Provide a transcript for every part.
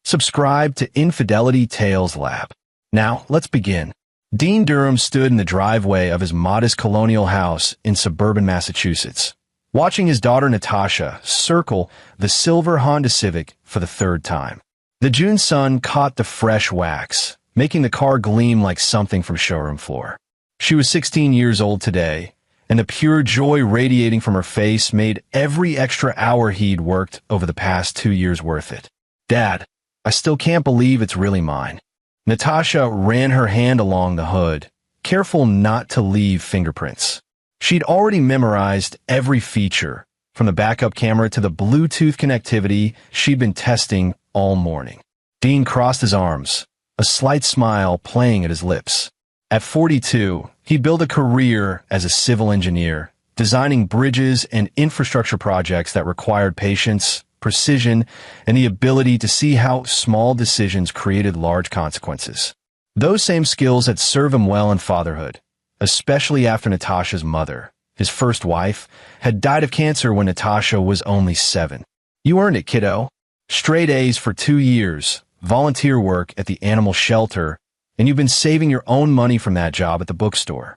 Subscribe to Infidelity Tales Lab. Now, let's begin. Dean Durham stood in the driveway of his modest colonial house in suburban Massachusetts, watching his daughter Natasha circle the silver Honda Civic for the third time. The June sun caught the fresh wax, making the car gleam like something from showroom floor. She was 16 years old today, and the pure joy radiating from her face made every extra hour he'd worked over the past 2 years worth it. "Dad, I still can't believe it's really mine." Natasha ran her hand along the hood, careful not to leave fingerprints. She'd already memorized every feature, from the backup camera to the Bluetooth connectivity she'd been testing all morning. Dean crossed his arms, a slight smile playing at his lips. At 42, he built a career as a civil engineer, designing bridges and infrastructure projects that required patience, precision, and the ability to see how small decisions created large consequences. Those same skills had served him well in fatherhood, especially after Natasha's mother, his first wife, had died of cancer when Natasha was only 7. "You earned it, kiddo." Straight A's for 2 years, volunteer work at the animal shelter, and you've been saving your own money from that job at the bookstore.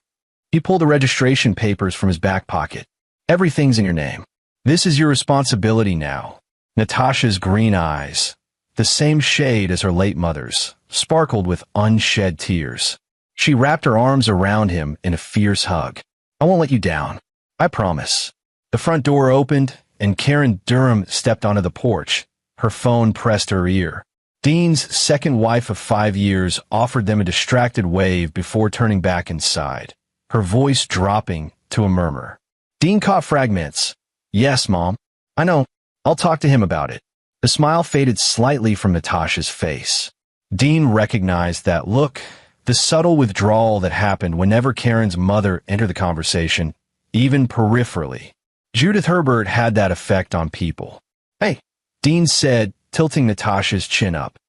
He pulled the registration papers from his back pocket. "Everything's in your name. This is your responsibility now." Natasha's green eyes, the same shade as her late mother's, sparkled with unshed tears. She wrapped her arms around him in a fierce hug. "I won't let you down. I promise." The front door opened, and Karen Durham stepped onto the porch, her phone pressed to her ear. Dean's second wife of 5 years offered them a distracted wave before turning back inside, her voice dropping to a murmur. Dean caught fragments. "Yes, Mom. I know. I'll talk to him about it." The smile faded slightly from Natasha's face. Dean recognized that look, the subtle withdrawal that happened whenever Karen's mother entered the conversation, even peripherally. Judith Herbert had that effect on people. "Hey," Dean said, tilting Natasha's chin up.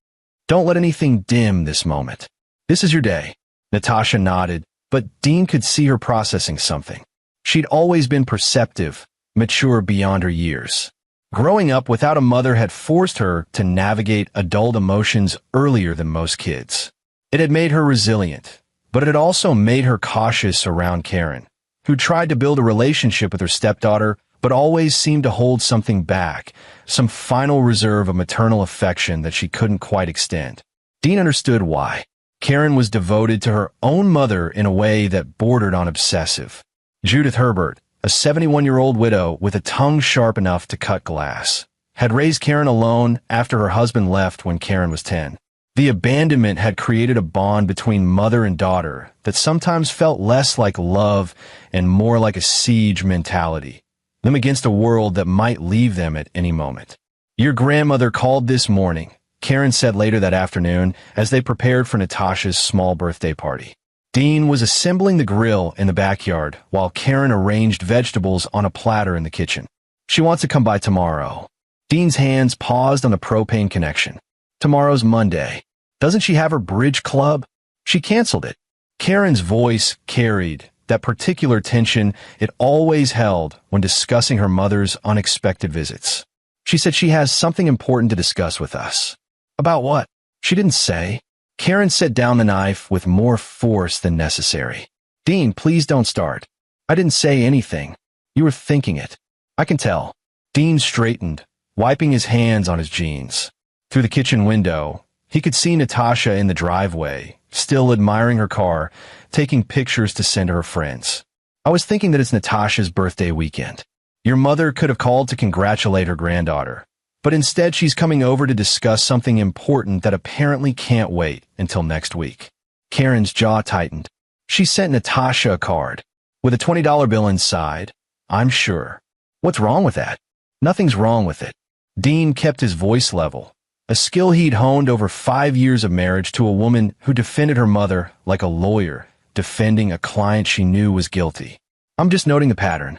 "Don't let anything dim this moment. This is your day." Natasha nodded, but Dean could see her processing something. She'd always been perceptive, mature beyond her years. Growing up without a mother had forced her to navigate adult emotions earlier than most kids. It had made her resilient, but it had also made her cautious around Karen, who tried to build a relationship with her stepdaughter but always seemed to hold something back, some final reserve of maternal affection that she couldn't quite extend. Dean understood why. Karen was devoted to her own mother in a way that bordered on obsessive. Judith Herbert, a 71-year-old widow with a tongue sharp enough to cut glass, had raised Karen alone after her husband left when Karen was 10. The abandonment had created a bond between mother and daughter that sometimes felt less like love and more like a siege mentality, them against a world that might leave them at any moment. "Your grandmother called this morning," Karen said later that afternoon as they prepared for Natasha's small birthday party. Dean was assembling the grill in the backyard while Karen arranged vegetables on a platter in the kitchen. "She wants to come by tomorrow." Dean's hands paused on the propane connection. "Tomorrow's Monday. Doesn't she have her bridge club? She canceled it." Karen's voice carried that particular tension it always held when discussing her mother's unexpected visits. "She said she has something important to discuss with us." "About what?" "She didn't say." Karen set down the knife with more force than necessary. "Dean, please don't start. I didn't say anything. You were thinking it. I can tell." Dean straightened, wiping his hands on his jeans. Through the kitchen window, he could see Natasha in the driveway, still admiring her car, taking pictures to send to her friends. "I was thinking that it's Natasha's birthday weekend. Your mother could have called to congratulate her granddaughter, but instead she's coming over to discuss something important that apparently can't wait until next week." Karen's jaw tightened. She sent Natasha a card with a $20 bill inside. "I'm sure." "What's wrong with that?" "Nothing's wrong with it." Dean kept his voice level, a skill he'd honed over 5 years of marriage to a woman who defended her mother like a lawyer defending a client she knew was guilty. "I'm just noting the pattern."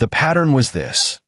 The pattern was this.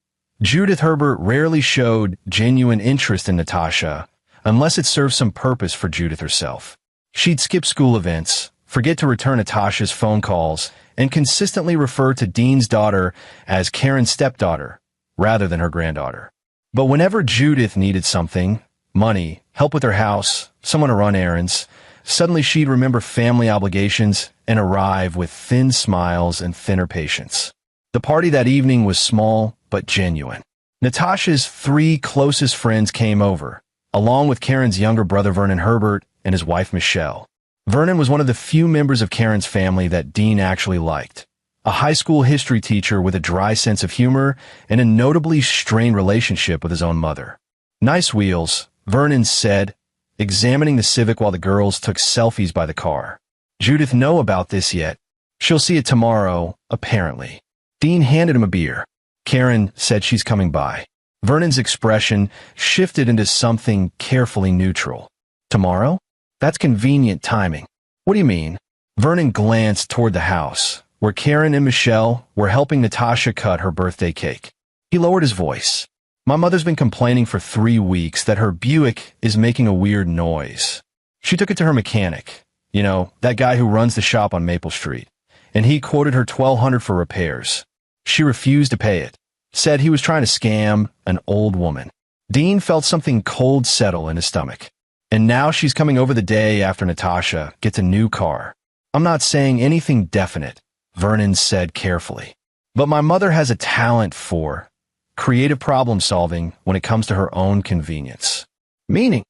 Judith Herbert rarely showed genuine interest in Natasha unless it served some purpose for Judith herself. She'd skip school events, forget to return Natasha's phone calls, and consistently refer to Dean's daughter as Karen's stepdaughter rather than her granddaughter. But whenever Judith needed something, money, help with her house, someone to run errands. Suddenly she'd remember family obligations and arrive with thin smiles and thinner patience. The party that evening was small but genuine. Natasha's 3 closest friends came over, along with Karen's younger brother Vernon Herbert and his wife Michelle. Vernon was one of the few members of Karen's family that Dean actually liked. A high school history teacher with a dry sense of humor and a notably strained relationship with his own mother. "Nice wheels," Vernon said, examining the Civic while the girls took selfies by the car. "Judith know about this yet? She'll see it tomorrow, apparently." Dean handed him a beer. "Karen said she's coming by." Vernon's expression shifted into something carefully neutral. "Tomorrow? That's convenient timing." "What do you mean?" Vernon glanced toward the house, where Karen and Michelle were helping Natasha cut her birthday cake. He lowered his voice. "My mother's been complaining for 3 weeks that her Buick is making a weird noise. She took it to her mechanic, you know, that guy who runs the shop on Maple Street, and he quoted her $1,200 for repairs. She refused to pay it, said he was trying to scam an old woman." Dean felt something cold settle in his stomach. "And now she's coming over the day after Natasha gets a new car. I'm not saying anything definite," Vernon said carefully. "But my mother has a talent for creative problem solving when it comes to her own convenience." Meaning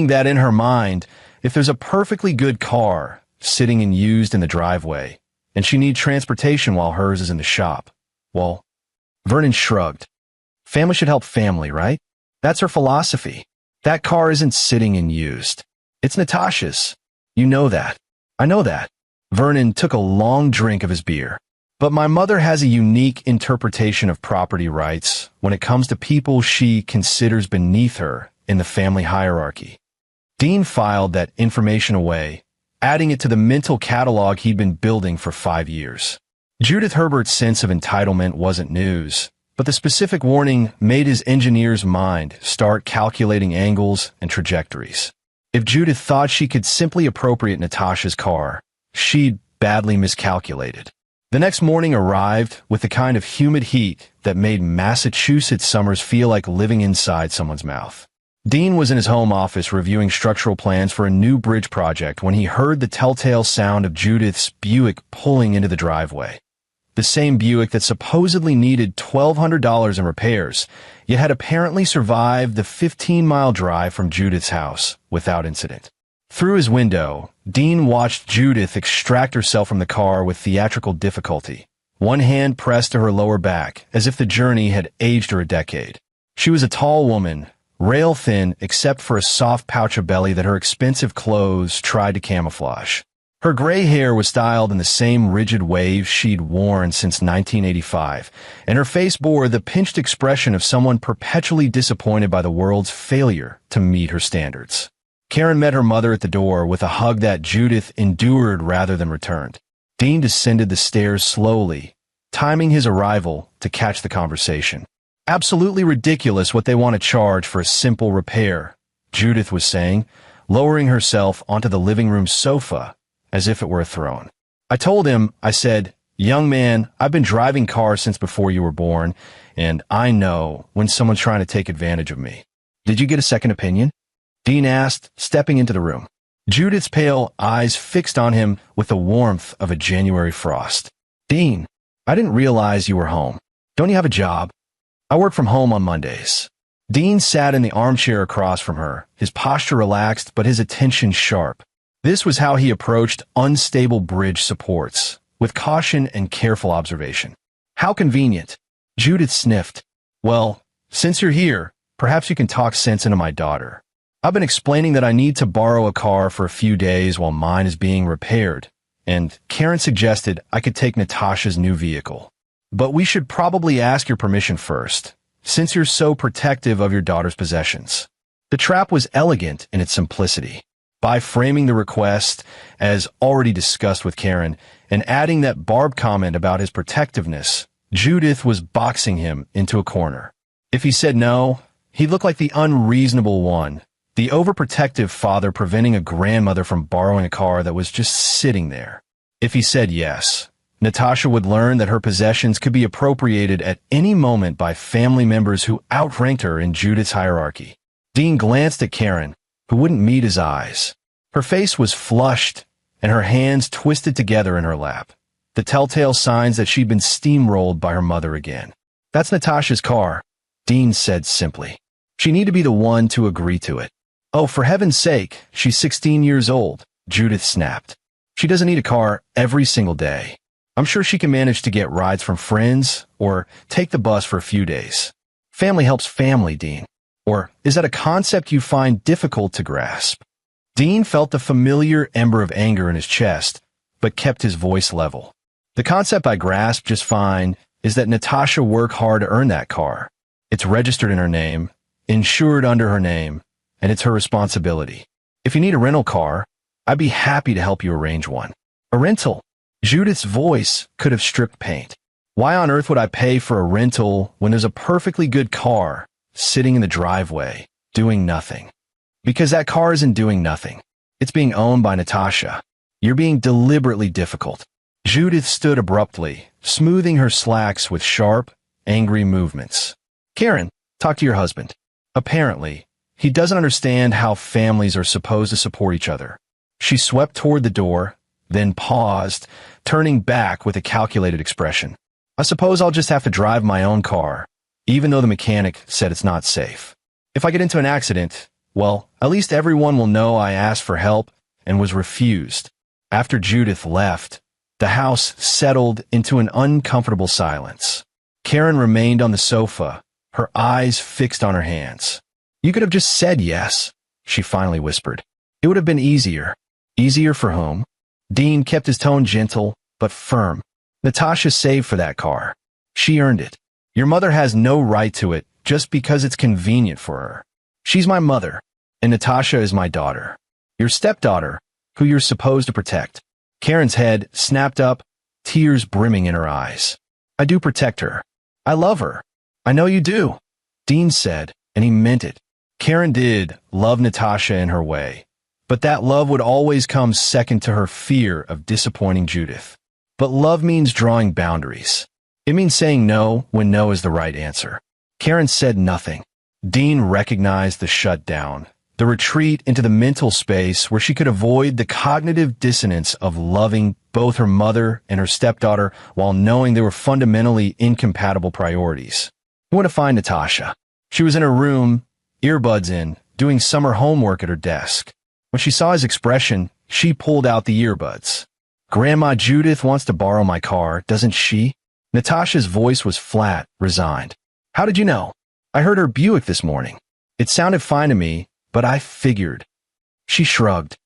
that in her mind, if there's a perfectly good car sitting and used in the driveway, and she needs transportation while hers is in the shop, well, Vernon shrugged. Family should help family, right? That's her philosophy. That car isn't sitting and used. It's Natasha's. You know that. I know that. Vernon took a long drink of his beer. "But my mother has a unique interpretation of property rights when it comes to people she considers beneath her in the family hierarchy." Dean filed that information away, adding it to the mental catalog he'd been building for 5 years. Judith Herbert's sense of entitlement wasn't news, but the specific warning made his engineer's mind start calculating angles and trajectories. If Judith thought she could simply appropriate Natasha's car, she'd badly miscalculated. The next morning arrived with the kind of humid heat that made Massachusetts summers feel like living inside someone's mouth. Dean was in his home office reviewing structural plans for a new bridge project when he heard the telltale sound of Judith's Buick pulling into the driveway. The same Buick that supposedly needed $1,200 in repairs, yet had apparently survived the 15-mile drive from Judith's house without incident. Through his window, Dean watched Judith extract herself from the car with theatrical difficulty, one hand pressed to her lower back, as if the journey had aged her a decade. She was a tall woman, rail-thin except for a soft pouch of belly that her expensive clothes tried to camouflage. Her gray hair was styled in the same rigid waves she'd worn since 1985, and her face bore the pinched expression of someone perpetually disappointed by the world's failure to meet her standards. Karen met her mother at the door with a hug that Judith endured rather than returned. Dean descended the stairs slowly, timing his arrival to catch the conversation. "Absolutely ridiculous what they want to charge for a simple repair," Judith was saying, lowering herself onto the living room sofa as if it were a throne. I said, "Young man, I've been driving cars since before you were born, and I know when someone's trying to take advantage of me." "Did you get a second opinion?" Dean asked, stepping into the room. Judith's pale eyes fixed on him with the warmth of a January frost. "Dean, I didn't realize you were home. Don't you have a job?" "I work from home on Mondays." Dean sat in the armchair across from her, his posture relaxed but his attention sharp. This was how he approached unstable bridge supports, with caution and careful observation. "How convenient." Judith sniffed. "Well, since you're here, perhaps you can talk sense into my daughter. I've been explaining that I need to borrow a car for a few days while mine is being repaired, and Karen suggested I could take Natasha's new vehicle. But we should probably ask your permission first, since you're so protective of your daughter's possessions." The trap was elegant in its simplicity. By framing the request as already discussed with Karen and adding that Barb comment about his protectiveness, Judith was boxing him into a corner. If he said no, he looked like the unreasonable one, the overprotective father preventing a grandmother from borrowing a car that was just sitting there. If he said yes, Natasha would learn that her possessions could be appropriated at any moment by family members who outranked her in Judith's hierarchy. Dean glanced at Karen, who wouldn't meet his eyes. Her face was flushed, and her hands twisted together in her lap, the telltale signs that she'd been steamrolled by her mother again. "That's Natasha's car," Dean said simply. "She need to be the one to agree to it." "Oh, for heaven's sake, she's 16 years old," Judith snapped. "She doesn't need a car every single day. I'm sure she can manage to get rides from friends or take the bus for a few days. Family helps family, Dean. Or is that a concept you find difficult to grasp?" Dean felt the familiar ember of anger in his chest, but kept his voice level. "The concept I grasp just fine is that Natasha worked hard to earn that car. It's registered in her name, insured under her name, and it's her responsibility. If you need a rental car, I'd be happy to help you arrange one." "A rental?" Judith's voice could have stripped paint. "Why on earth would I pay for a rental when there's a perfectly good car sitting in the driveway, doing nothing?" "Because that car isn't doing nothing. It's being owned by Natasha. You're being deliberately difficult." Judith stood abruptly, smoothing her slacks with sharp, angry movements. "Karen, talk to your husband. Apparently, he doesn't understand how families are supposed to support each other." She swept toward the door, then paused, turning back with a calculated expression. "I suppose I'll just have to drive my own car, even though the mechanic said it's not safe. If I get into an accident, well, at least everyone will know I asked for help and was refused." After Judith left, the house settled into an uncomfortable silence. Karen remained on the sofa, her eyes fixed on her hands. "You could have just said yes," she finally whispered. "It would have been easier." "Easier for whom?" Dean kept his tone gentle, but firm. "Natasha saved for that car. She earned it. Your mother has no right to it just because it's convenient for her. She's my mother, and Natasha is my daughter. Your stepdaughter, who you're supposed to protect." Karen's head snapped up, tears brimming in her eyes. "I do protect her. I love her. I know you do," Dean said, and he meant it. Karen did love Natasha in her way, but that love would always come second to her fear of disappointing Judith. But love means drawing boundaries. It means saying no when no is the right answer. Karen said nothing. Dean recognized the shutdown, the retreat into the mental space where she could avoid the cognitive dissonance of loving both her mother and her stepdaughter while knowing they were fundamentally incompatible priorities. He went to find Natasha. She was in her room, earbuds in, doing summer homework at her desk. When she saw his expression, she pulled out the earbuds. "Grandma Judith wants to borrow my car, doesn't she?" Natasha's voice was flat, resigned. "How did you know?" "I heard her Buick this morning. It sounded fine to me, but I figured." She shrugged.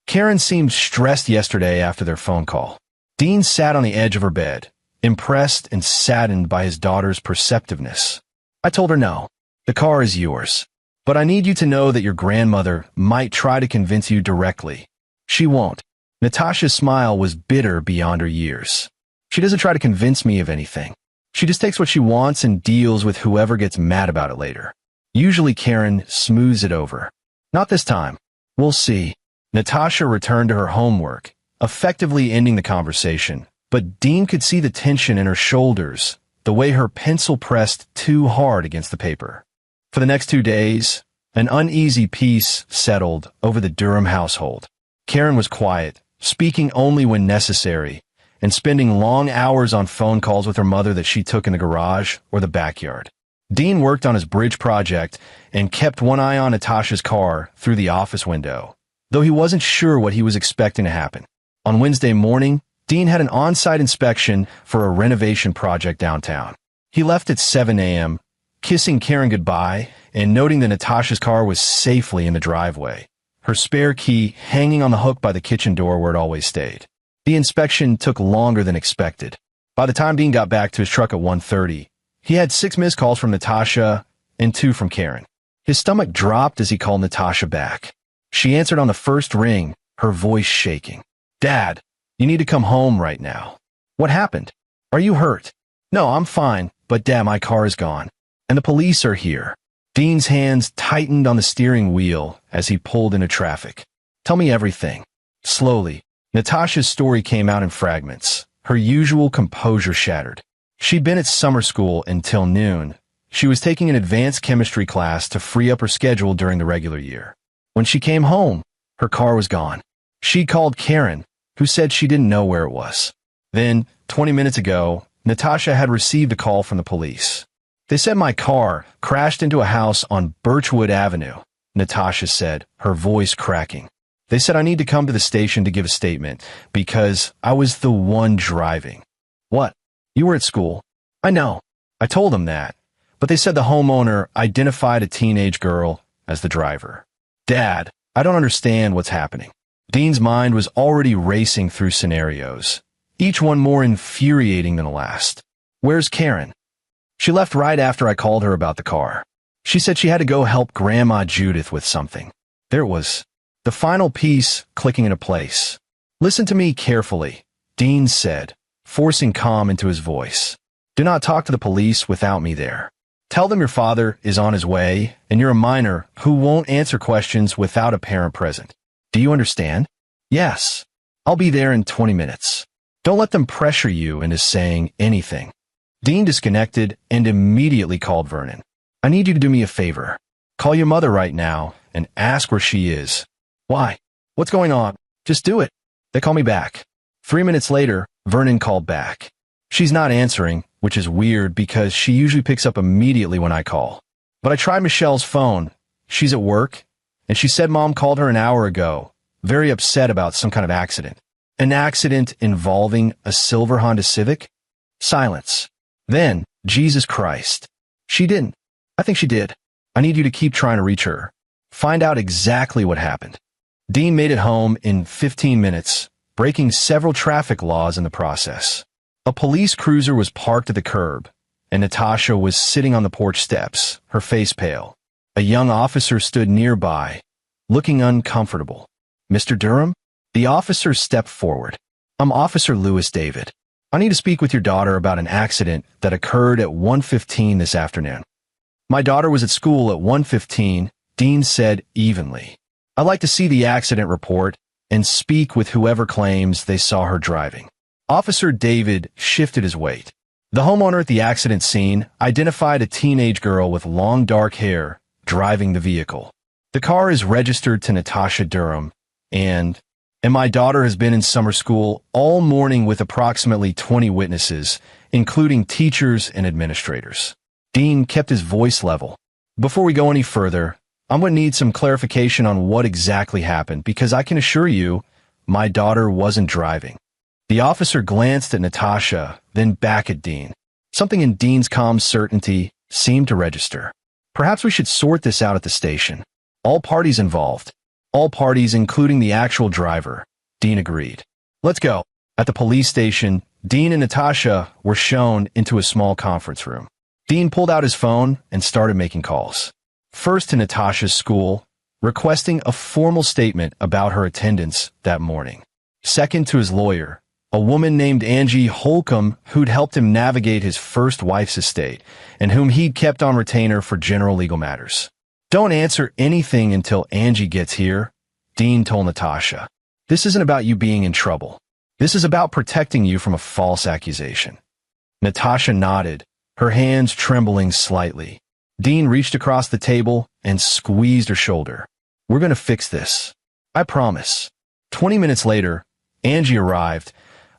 Karen seemed stressed yesterday after their phone call. Dean sat on the edge of her bed, impressed and saddened by his daughter's perceptiveness. "I told her no. The car is yours. But I need you to know that your grandmother might try to convince you directly. She won't." Natasha's smile was bitter beyond her years. "She doesn't try to convince me of anything. She just takes what she wants and deals with whoever gets mad about it later. Usually Karen smooths it over. Not this time. We'll see." Natasha returned to her homework, effectively ending the conversation, but Dean could see the tension in her shoulders, the way her pencil pressed too hard against the paper. For the next 2 days, an uneasy peace settled over the Durham household. Karen was quiet, speaking only when necessary, and spending long hours on phone calls with her mother that she took in the garage or the backyard. Dean worked on his bridge project and kept one eye on Natasha's car through the office window, though he wasn't sure what he was expecting to happen. On Wednesday morning, Dean had an on-site inspection for a renovation project downtown. He left at 7 a.m., kissing Karen goodbye and noting that Natasha's car was safely in the driveway, her spare key hanging on the hook by the kitchen door where it always stayed. The inspection took longer than expected. By the time Dean got back to his truck at 1:30, he had 6 missed calls from Natasha and 2 from Karen. His stomach dropped as he called Natasha back. She answered on the first ring, her voice shaking. "Dad, you need to come home right now." "What happened? Are you hurt?" "No, I'm fine, but Dad, my car is gone. And the police are here." Dean's hands tightened on the steering wheel as he pulled into traffic. "Tell me everything." Slowly, Natasha's story came out in fragments, her usual composure shattered. She'd been at summer school until noon. She was taking an advanced chemistry class to free up her schedule during the regular year. When she came home, her car was gone. She called Karen, who said she didn't know where it was. Then, 20 minutes ago, Natasha had received a call from the police. They said my car crashed into a house on Birchwood Avenue, Natasha said, her voice cracking. They said I need to come to the station to give a statement because I was the one driving. What? You were at school? I know. I told them that. But they said the homeowner identified a teenage girl as the driver. Dad, I don't understand what's happening. Dean's mind was already racing through scenarios, each one more infuriating than the last. Where's Karen? She left right after I called her about the car. She said she had to go help Grandma Judith with something. There it was, the final piece clicking into place. Listen to me carefully, Dean said, forcing calm into his voice. Do not talk to the police without me there. Tell them your father is on his way and you're a minor who won't answer questions without a parent present. Do you understand? Yes. I'll be there in 20 minutes. Don't let them pressure you into saying anything. Dean disconnected and immediately called Vernon. I need you to do me a favor. Call your mother right now and ask where she is. Why? What's going on? Just do it. They call me back. 3 minutes later, Vernon called back. She's not answering, which is weird because she usually picks up immediately when I call. But I tried Michelle's phone. She's at work, and she said Mom called her an hour ago, very upset about some kind of accident. An accident involving a silver Honda Civic? Silence. Then, Jesus Christ. She didn't. I think she did. I need you to keep trying to reach her. Find out exactly what happened. Dean made it home in 15 minutes, breaking several traffic laws in the process. A police cruiser was parked at the curb, and Natasha was sitting on the porch steps, her face pale. A young officer stood nearby, looking uncomfortable. Mr. Durham? The officer stepped forward. I'm Officer Lewis David. I need to speak with your daughter about an accident that occurred at 1:15 this afternoon. My daughter was at school at 1:15, Dean said evenly. I'd like to see the accident report and speak with whoever claims they saw her driving. Officer David shifted his weight. The homeowner at the accident scene identified a teenage girl with long dark hair driving the vehicle. The car is registered to Natasha Durham, and my daughter has been in summer school all morning with approximately 20 witnesses, including teachers and administrators. Dean kept his voice level. Before we go any further, I'm going to need some clarification on what exactly happened, because I can assure you, my daughter wasn't driving. The officer glanced at Natasha, then back at Dean. Something in Dean's calm certainty seemed to register. Perhaps we should sort this out at the station. All parties involved. All parties, including the actual driver. Dean agreed. Let's go. At the police station, Dean and Natasha were shown into a small conference room. Dean pulled out his phone and started making calls. First to Natasha's school, requesting a formal statement about her attendance that morning. Second to his lawyer, a woman named Angie Holcomb who'd helped him navigate his first wife's estate and whom he'd kept on retainer for general legal matters. Don't answer anything until Angie gets here, Dean told Natasha. This isn't about you being in trouble. This is about protecting you from a false accusation. Natasha nodded, her hands trembling slightly. Dean reached across the table and squeezed her shoulder. We're going to fix this. I promise. 20 minutes later, Angie arrived,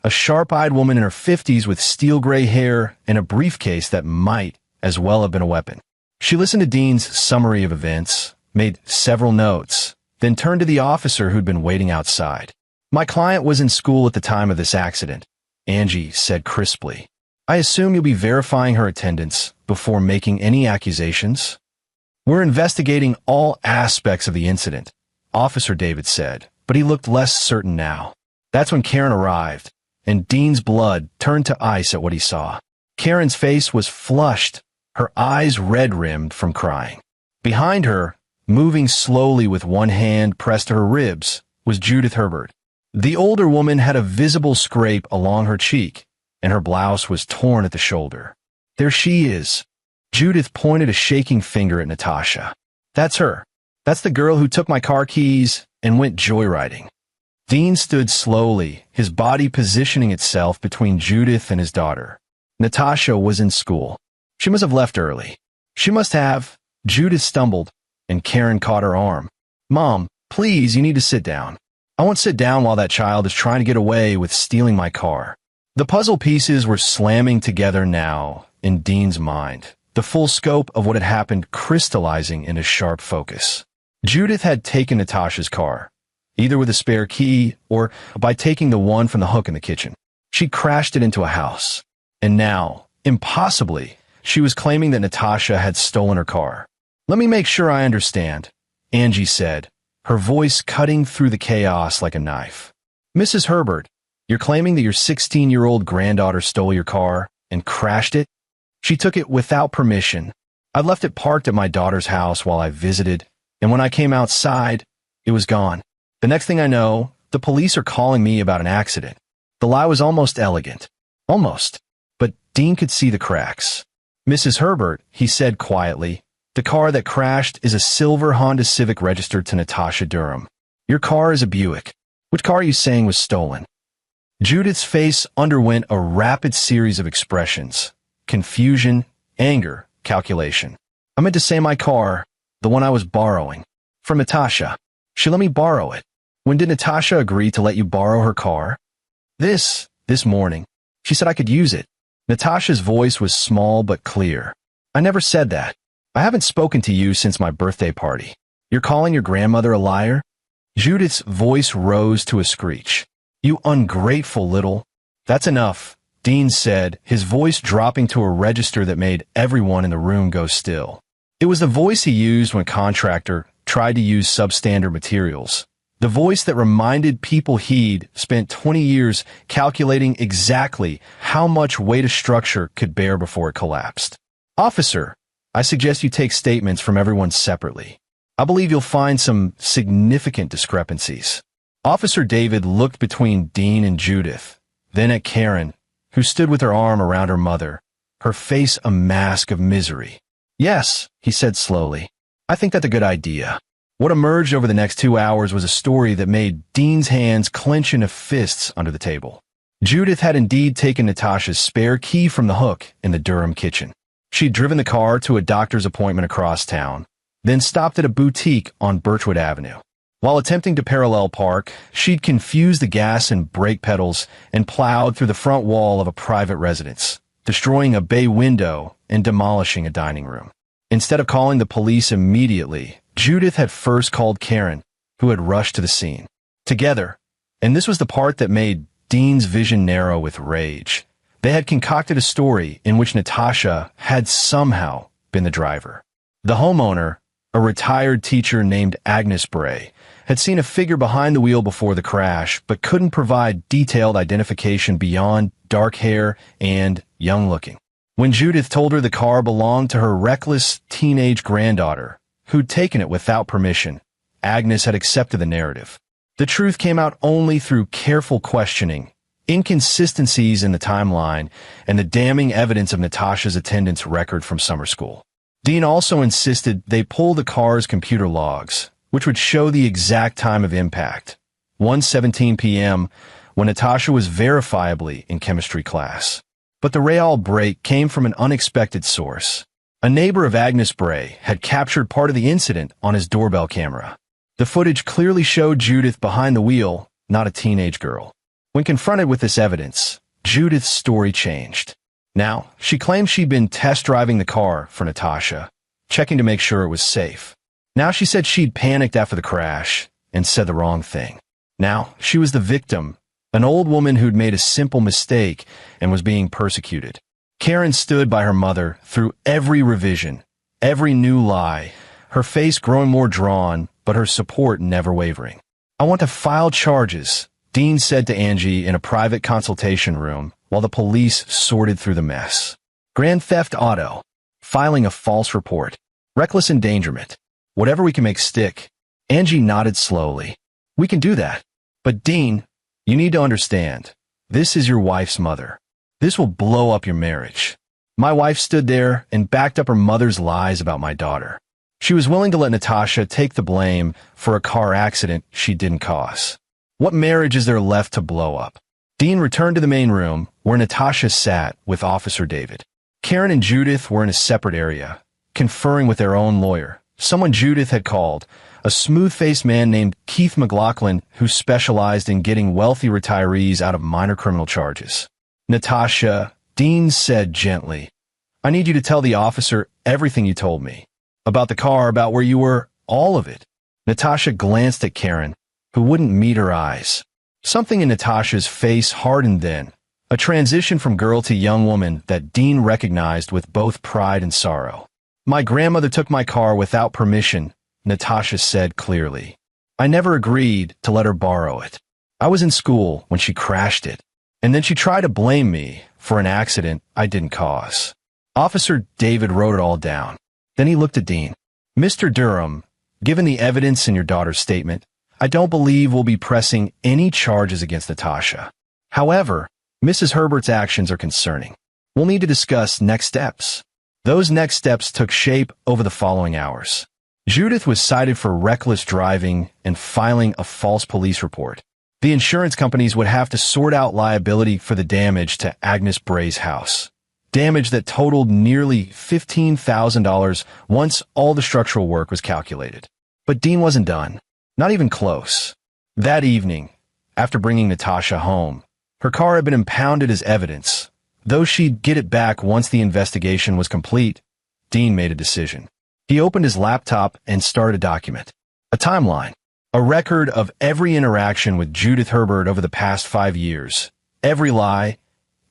a sharp-eyed woman in her 50s with steel gray hair and a briefcase that might as well have been a weapon. She listened to Dean's summary of events, made several notes, then turned to the officer who'd been waiting outside. My client was in school at the time of this accident, Angie said crisply. I assume you'll be verifying her attendance before making any accusations? We're investigating all aspects of the incident, Officer David said, but he looked less certain now. That's when Karen arrived, and Dean's blood turned to ice at what he saw. Karen's face was flushed, her eyes red-rimmed from crying. Behind her, moving slowly with one hand pressed to her ribs, was Judith Herbert. The older woman had a visible scrape along her cheek, and her blouse was torn at the shoulder. There she is. Judith pointed a shaking finger at Natasha. That's her. That's the girl who took my car keys and went joyriding. Dean stood slowly, his body positioning itself between Judith and his daughter. Natasha was in school. She must have left early. She must have. Judith stumbled, and Karen caught her arm. Mom, please, you need to sit down. I won't sit down while that child is trying to get away with stealing my car. The puzzle pieces were slamming together now in Dean's mind, the full scope of what had happened crystallizing into sharp focus. Judith had taken Natasha's car, either with a spare key or by taking the one from the hook in the kitchen. She crashed it into a house. And now, impossibly, she was claiming that Natasha had stolen her car. Let me make sure I understand, Angie said, her voice cutting through the chaos like a knife. Mrs. Herbert, you're claiming that your 16-year-old granddaughter stole your car and crashed it? She took it without permission. I left it parked at my daughter's house while I visited, and when I came outside, it was gone. The next thing I know, the police are calling me about an accident. The lie was almost elegant. Almost. But Dean could see the cracks. Mrs. Herbert, he said quietly, the car that crashed is a silver Honda Civic registered to Natasha Durham. Your car is a Buick. Which car are you saying was stolen? Judith's face underwent a rapid series of expressions. Confusion, anger, calculation. I meant to say my car, the one I was borrowing. From Natasha. She let me borrow it. When did Natasha agree to let you borrow her car? This morning. She said I could use it. Natasha's voice was small but clear. I never said that. I haven't spoken to you since my birthday party. You're calling your grandmother a liar? Judith's voice rose to a screech. You ungrateful little... That's enough, Dean said, his voice dropping to a register that made everyone in the room go still. It was the voice he used when a contractor tried to use substandard materials. The voice that reminded people he'd spent 20 years calculating exactly how much weight a structure could bear before it collapsed. Officer, I suggest you take statements from everyone separately. I believe you'll find some significant discrepancies. Officer David looked between Dean and Judith, then at Karen, who stood with her arm around her mother, her face a mask of misery. Yes, he said slowly. I think that's a good idea. What emerged over the next 2 hours was a story that made Dean's hands clench into fists under the table. Judith had indeed taken Natasha's spare key from the hook in the Durham kitchen. She'd driven the car to a doctor's appointment across town, then stopped at a boutique on Birchwood Avenue. While attempting to parallel park, she'd confused the gas and brake pedals and plowed through the front wall of a private residence, destroying a bay window and demolishing a dining room. Instead of calling the police immediately, Judith had first called Karen, who had rushed to the scene. Together, and this was the part that made Dean's vision narrow with rage, they had concocted a story in which Natasha had somehow been the driver. The homeowner, a retired teacher named Agnes Bray, had seen a figure behind the wheel before the crash, but couldn't provide detailed identification beyond dark hair and young-looking. When Judith told her the car belonged to her reckless teenage granddaughter, who'd taken it without permission, Agnes had accepted the narrative. The truth came out only through careful questioning, inconsistencies in the timeline, and the damning evidence of Natasha's attendance record from summer school. Dean also insisted they pull the car's computer logs, which would show the exact time of impact, 1:17 p.m., when Natasha was verifiably in chemistry class. But the Real break came from an unexpected source. A neighbor of Agnes Bray had captured part of the incident on his doorbell camera. The footage clearly showed Judith behind the wheel, not a teenage girl. When confronted with this evidence, Judith's story changed. Now, she claimed she'd been test driving the car for Natasha, checking to make sure it was safe. Now she said she'd panicked after the crash and said the wrong thing. Now she was the victim, an old woman who'd made a simple mistake and was being persecuted. Karen stood by her mother through every revision, every new lie, her face growing more drawn, but her support never wavering. I want to file charges, Dean said to Angie in a private consultation room while the police sorted through the mess. Grand theft auto, filing a false report, reckless endangerment, whatever we can make stick. Angie nodded slowly. We can do that. But Dean, you need to understand, this is your wife's mother. This will blow up your marriage. My wife stood there and backed up her mother's lies about my daughter. She was willing to let Natasha take the blame for a car accident she didn't cause. What marriage is there left to blow up? Dean returned to the main room where Natasha sat with Officer David. Karen and Judith were in a separate area, conferring with their own lawyer, someone Judith had called, a smooth-faced man named Keith McLaughlin who specialized in getting wealthy retirees out of minor criminal charges. "Natasha," Dean said gently, "I need you to tell the officer everything you told me. About the car, about where you were, all of it." Natasha glanced at Karen, who wouldn't meet her eyes. Something in Natasha's face hardened then, a transition from girl to young woman that Dean recognized with both pride and sorrow. "My grandmother took my car without permission," Natasha said clearly. "I never agreed to let her borrow it. I was in school when she crashed it, and then she tried to blame me for an accident I didn't cause." Officer David wrote it all down. Then he looked at Dean. "Mr. Durham, given the evidence in your daughter's statement, I don't believe we'll be pressing any charges against Natasha. However, Mrs. Herbert's actions are concerning. We'll need to discuss next steps." Those next steps took shape over the following hours. Judith was cited for reckless driving and filing a false police report. The insurance companies would have to sort out liability for the damage to Agnes Bray's house. Damage that totaled nearly $15,000 once all the structural work was calculated. But Dean wasn't done. Not even close. That evening, after bringing Natasha home, her car had been impounded as evidence. Though she'd get it back once the investigation was complete, Dean made a decision. He opened his laptop and started a document. A timeline. A record of every interaction with Judith Herbert over the past 5 years. Every lie,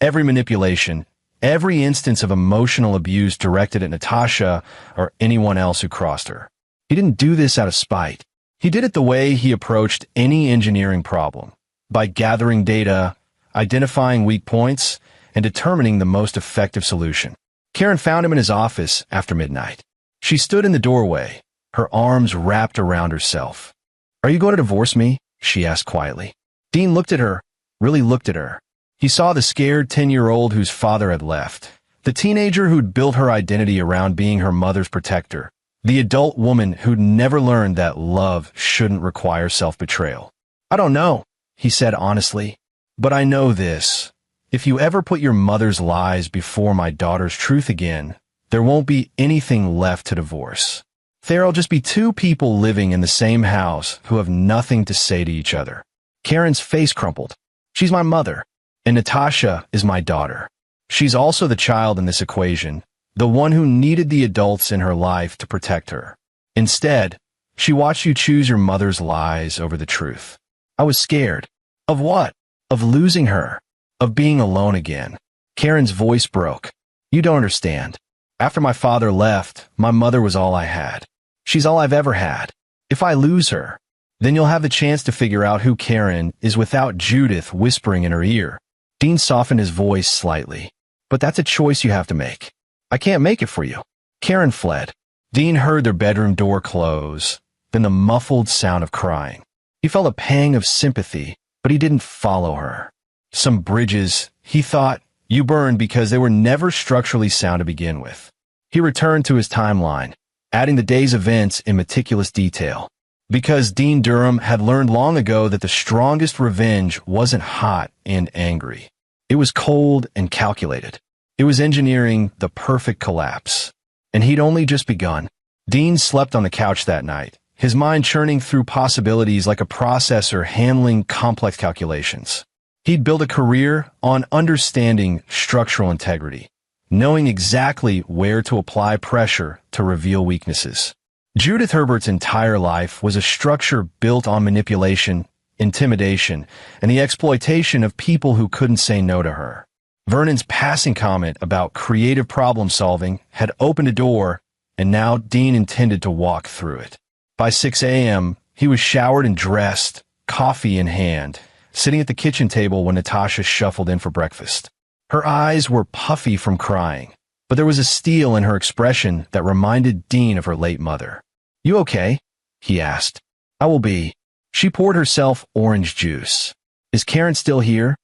every manipulation, every instance of emotional abuse directed at Natasha or anyone else who crossed her. He didn't do this out of spite. He did it the way he approached any engineering problem, by gathering data, identifying weak points, and determining the most effective solution. Karen found him in his office after midnight. She stood in the doorway, her arms wrapped around herself. "Are you going to divorce me?" she asked quietly. Dean looked at her, really looked at her. He saw the scared 10-year-old whose father had left, the teenager who'd built her identity around being her mother's protector, the adult woman who'd never learned that love shouldn't require self-betrayal. "I don't know," he said honestly, "but I know this. If you ever put your mother's lies before my daughter's truth again, there won't be anything left to divorce. There'll just be two people living in the same house who have nothing to say to each other." Karen's face crumpled. "She's my mother, and Natasha is my daughter. She's also the child in this equation, the one who needed the adults in her life to protect her. Instead, she watched you choose your mother's lies over the truth. I was scared." "Of what?" "Of losing her. Of being alone again." Karen's voice broke. "You don't understand. After my father left, my mother was all I had. She's all I've ever had. If I lose her, then you'll have the chance to figure out who Karen is without Judith whispering in her ear." Dean softened his voice slightly. "But that's a choice you have to make. I can't make it for you." Karen fled. Dean heard their bedroom door close, then the muffled sound of crying. He felt a pang of sympathy, but he didn't follow her. Some bridges, he thought, you burned because they were never structurally sound to begin with. He returned to his timeline, adding the day's events in meticulous detail. Because Dean Durham had learned long ago that the strongest revenge wasn't hot and angry. It was cold and calculated. It was engineering the perfect collapse. And he'd only just begun. Dean slept on the couch that night, his mind churning through possibilities like a processor handling complex calculations. He'd built a career on understanding structural integrity, knowing exactly where to apply pressure to reveal weaknesses. Judith Herbert's entire life was a structure built on manipulation, intimidation, and the exploitation of people who couldn't say no to her. Vernon's passing comment about creative problem-solving had opened a door, and now Dean intended to walk through it. By 6 a.m., he was showered and dressed, coffee in hand, sitting at the kitchen table when Natasha shuffled in for breakfast. Her eyes were puffy from crying, but there was a steel in her expression that reminded Dean of her late mother. "You okay?" he asked. "I will be." She poured herself orange juice. "Is Karen still here?"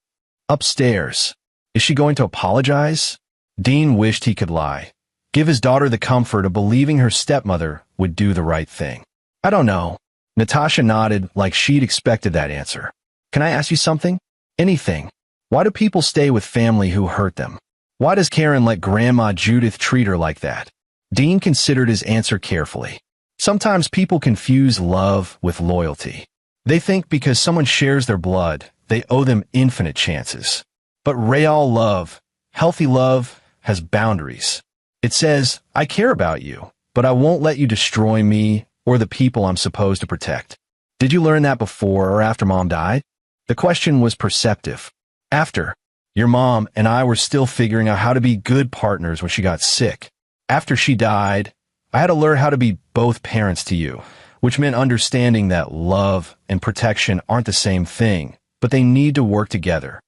"Upstairs." "Is she going to apologize?" Dean wished he could lie, give his daughter the comfort of believing her stepmother would do the right thing. "I don't know." Natasha nodded like she'd expected that answer. "Can I ask you something?" "Anything." "Why do people stay with family who hurt them? Why does Karen let Grandma Judith treat her like that?" Dean considered his answer carefully. Sometimes people confuse love with loyalty. They think because someone shares their blood, they owe them infinite chances. But real love, healthy love, has boundaries. It says, I care about you, but I won't let you destroy me or the people I'm supposed to protect. Did you learn that before or after Mom died? The question was perceptive. After. Your mom and I were still figuring out how to be good partners when she got sick. After she died, I had to learn how to be both parents to you, which meant understanding that love and protection aren't the same thing, but they need to work together.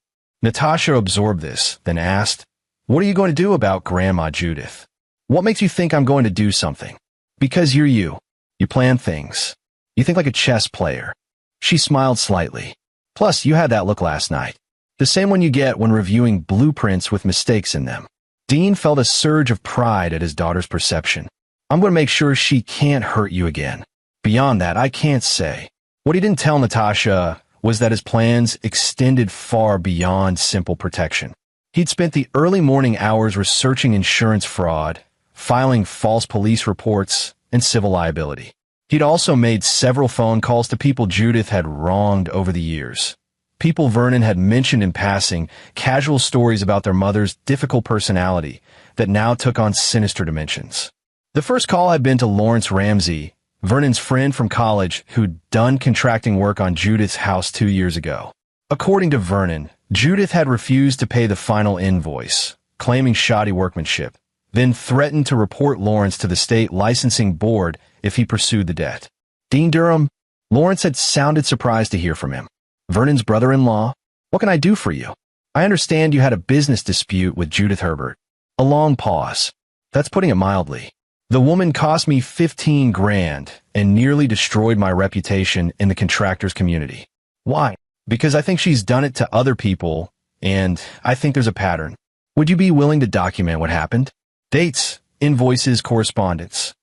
Natasha absorbed this, then asked, What are you going to do about Grandma Judith? What makes you think I'm going to do something? Because you're you. You plan things. You think like a chess player. She smiled slightly. Plus, you had that look last night. The same one you get when reviewing blueprints with mistakes in them. Dean felt a surge of pride at his daughter's perception. I'm going to make sure she can't hurt you again. Beyond that, I can't say. What he didn't tell Natasha was that his plans extended far beyond simple protection. He'd spent the early morning hours researching insurance fraud, filing false police reports, and civil liability. He'd also made several phone calls to people Judith had wronged over the years. People Vernon had mentioned in passing, casual stories about their mother's difficult personality that now took on sinister dimensions. The first call had been to Lawrence Ramsey, Vernon's friend from college who'd done contracting work on Judith's house 2 years ago. According to Vernon, Judith had refused to pay the final invoice, claiming shoddy workmanship, then threatened to report Lawrence to the state licensing board if he pursued the debt. Dean Durham, Lawrence had sounded surprised to hear from him. Vernon's brother-in-law, what can I do for you? I understand you had a business dispute with Judith Herbert. A long pause. That's putting it mildly. The woman cost me 15 grand and nearly destroyed my reputation in the contractors community. Why? Because I think she's done it to other people, and I think there's a pattern. Would you be willing to document what happened? Dates, invoices, correspondence.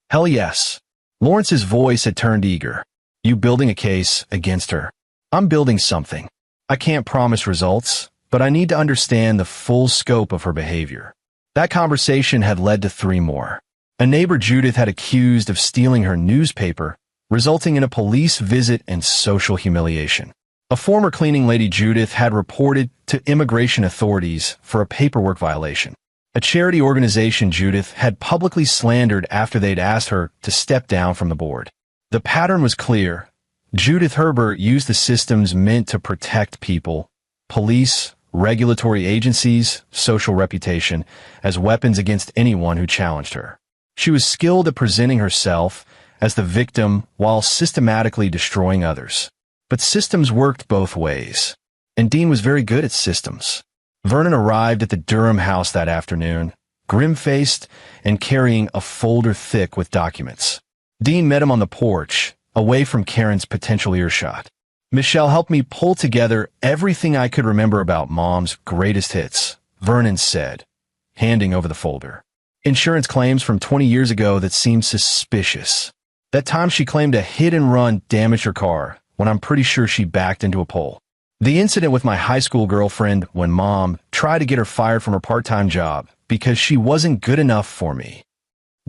Hell yes. Lawrence's voice had turned eager. You building a case against her? I'm building something. I can't promise results, but I need to understand the full scope of her behavior. That conversation had led to 3 more. A neighbor Judith had accused of stealing her newspaper, resulting in a police visit and social humiliation. A former cleaning lady Judith had reported to immigration authorities for a paperwork violation. A charity organization Judith had publicly slandered after they'd asked her to step down from the board. The pattern was clear. Judith Herbert used the systems meant to protect people, police, regulatory agencies, social reputation, as weapons against anyone who challenged her. She was skilled at presenting herself as the victim while systematically destroying others. But systems worked both ways, and Dean was very good at systems. Vernon arrived at the Durham house that afternoon, grim-faced and carrying a folder thick with documents. Dean met him on the porch, away from Karen's potential earshot. Michelle helped me pull together everything I could remember about Mom's greatest hits, Vernon said, handing over the folder. Insurance claims from 20 years ago that seemed suspicious. That time she claimed a hit-and-run damaged her car, when I'm pretty sure she backed into a pole. The incident with my high school girlfriend when Mom tried to get her fired from her part-time job because she wasn't good enough for me.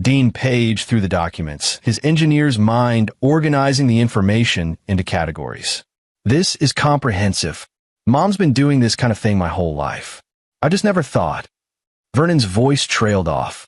Dean paged through the documents, his engineer's mind organizing the information into categories. This is comprehensive. Mom's been doing this kind of thing my whole life. I just never thought. Vernon's voice trailed off.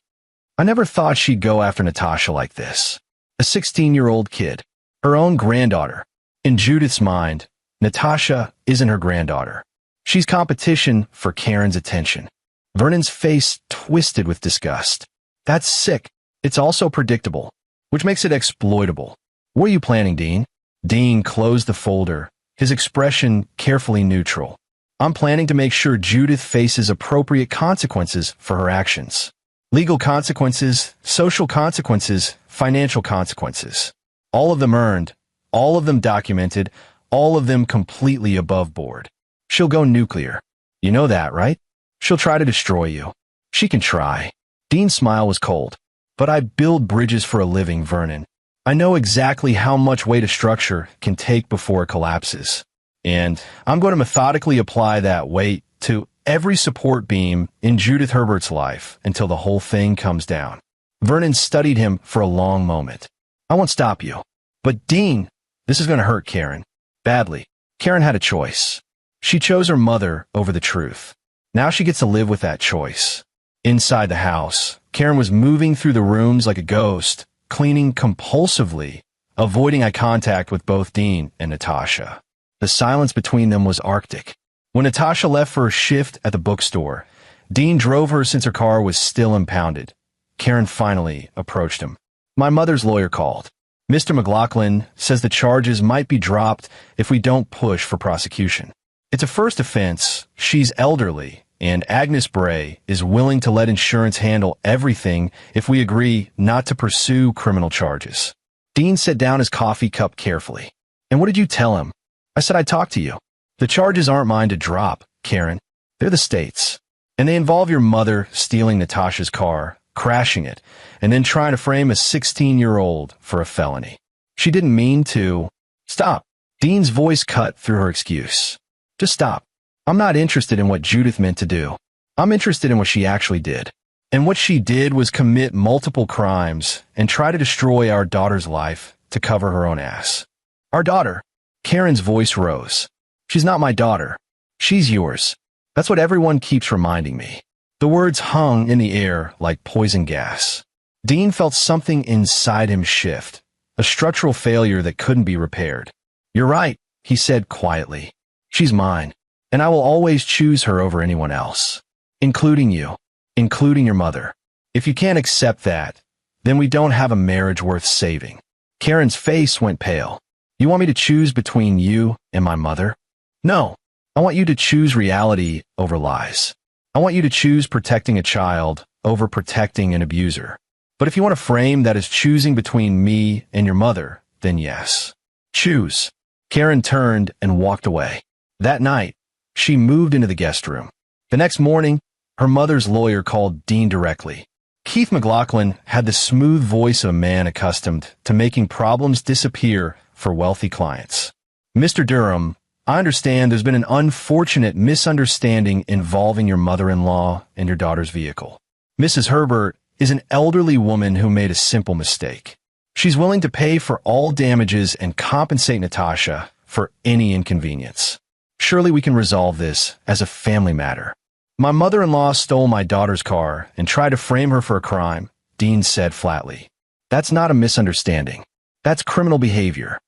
I never thought she'd go after Natasha like this. A 16-year-old kid. Her own granddaughter. In Judith's mind, Natasha isn't her granddaughter. She's competition for Karen's attention. Vernon's face twisted with disgust. That's sick. It's also predictable, which makes it exploitable. What are you planning, Dean? Dean closed the folder, his expression carefully neutral. I'm planning to make sure Judith faces appropriate consequences for her actions. Legal consequences, social consequences, financial consequences. All of them earned, all of them documented, all of them completely above board. She'll go nuclear. You know that, right? She'll try to destroy you. She can try. Dean's smile was cold. But I build bridges for a living, Vernon. I know exactly how much weight a structure can take before it collapses. And I'm going to methodically apply that weight to every support beam in Judith Herbert's life until the whole thing comes down. Vernon studied him for a long moment. I won't stop you. But Dean, this is going to hurt Karen. Badly. Karen had a choice. She chose her mother over the truth. Now she gets to live with that choice. Inside the house, Karen was moving through the rooms like a ghost, cleaning compulsively, avoiding eye contact with both Dean and Natasha. The silence between them was arctic. When Natasha left for a shift at the bookstore, Dean drove her since her car was still impounded. Karen finally approached him. My mother's lawyer called. Mr. McLaughlin says the charges might be dropped if we don't push for prosecution. It's a first offense, she's elderly, and Agnes Bray is willing to let insurance handle everything if we agree not to pursue criminal charges. Dean set down his coffee cup carefully. And what did you tell him? I said I'd talk to you. The charges aren't mine to drop, Karen. They're the state's. And they involve your mother stealing Natasha's car, crashing it, and then trying to frame a 16-year-old for a felony. She didn't mean to. Stop. Dean's voice cut through her excuse. Just stop. I'm not interested in what Judith meant to do. I'm interested in what she actually did. And what she did was commit multiple crimes and try to destroy our daughter's life to cover her own ass. Our daughter. Karen's voice rose. She's not my daughter. She's yours. That's what everyone keeps reminding me. The words hung in the air like poison gas. Dean felt something inside him shift, a structural failure that couldn't be repaired. You're right, he said quietly. She's mine, and I will always choose her over anyone else, including you, including your mother. If you can't accept that, then we don't have a marriage worth saving. Karen's face went pale. You want me to choose between you and my mother? No. I want you to choose reality over lies. I want you to choose protecting a child over protecting an abuser. But if you want to frame that as choosing between me and your mother, then yes. Choose. Karen turned and walked away. That night, she moved into the guest room. The next morning, her mother's lawyer called Dean directly. Keith McLaughlin had the smooth voice of a man accustomed to making problems disappear for wealthy clients. Mr. Durham, I understand there's been an unfortunate misunderstanding involving your mother-in-law and your daughter's vehicle. Mrs. Herbert is an elderly woman who made a simple mistake. She's willing to pay for all damages and compensate Natasha for any inconvenience. Surely we can resolve this as a family matter. My mother-in-law stole my daughter's car and tried to frame her for a crime, Dean said flatly. That's not a misunderstanding. That's criminal behavior.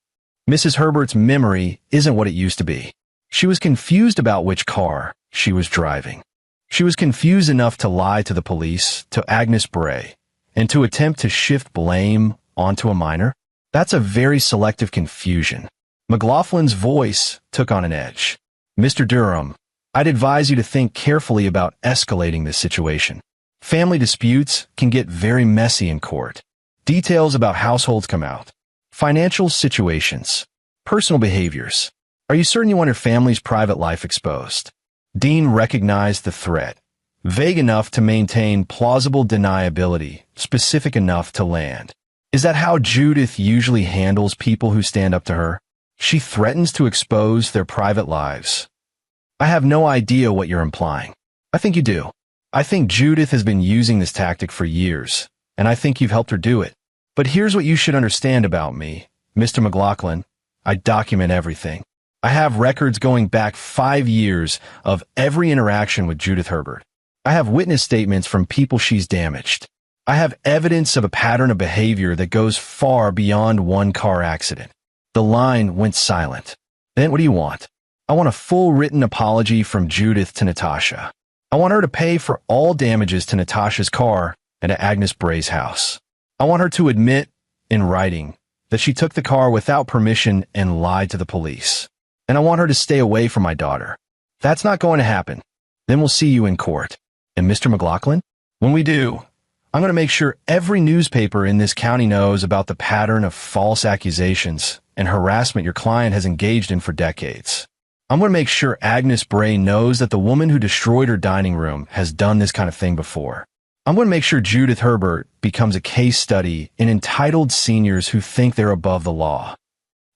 Mrs. Herbert's memory isn't what it used to be. She was confused about which car she was driving. She was confused enough to lie to the police, to Agnes Bray, and to attempt to shift blame onto a minor. That's a very selective confusion. McLaughlin's voice took on an edge. Mr. Durham, I'd advise you to think carefully about escalating this situation. Family disputes can get very messy in court. Details about households come out. Financial situations. Personal behaviors. Are you certain you want your family's private life exposed? Dean recognized the threat. Vague enough to maintain plausible deniability, specific enough to land. Is that how Judith usually handles people who stand up to her? She threatens to expose their private lives. I have no idea what you're implying. I think you do. I think Judith has been using this tactic for years, and I think you've helped her do it. But here's what you should understand about me, Mr. McLaughlin. I document everything. I have records going back 5 years of every interaction with Judith Herbert. I have witness statements from people she's damaged. I have evidence of a pattern of behavior that goes far beyond one car accident. The line went silent. Then what do you want? I want a full written apology from Judith to Natasha. I want her to pay for all damages to Natasha's car and to Agnes Bray's house. I want her to admit, in writing, that she took the car without permission and lied to the police. And I want her to stay away from my daughter. That's not going to happen. Then we'll see you in court. And Mr. McLaughlin? When we do, I'm going to make sure every newspaper in this county knows about the pattern of false accusations and harassment your client has engaged in for decades. I'm going to make sure Agnes Bray knows that the woman who destroyed her dining room has done this kind of thing before. I'm going to make sure Judith Herbert becomes a case study in entitled seniors who think they're above the law.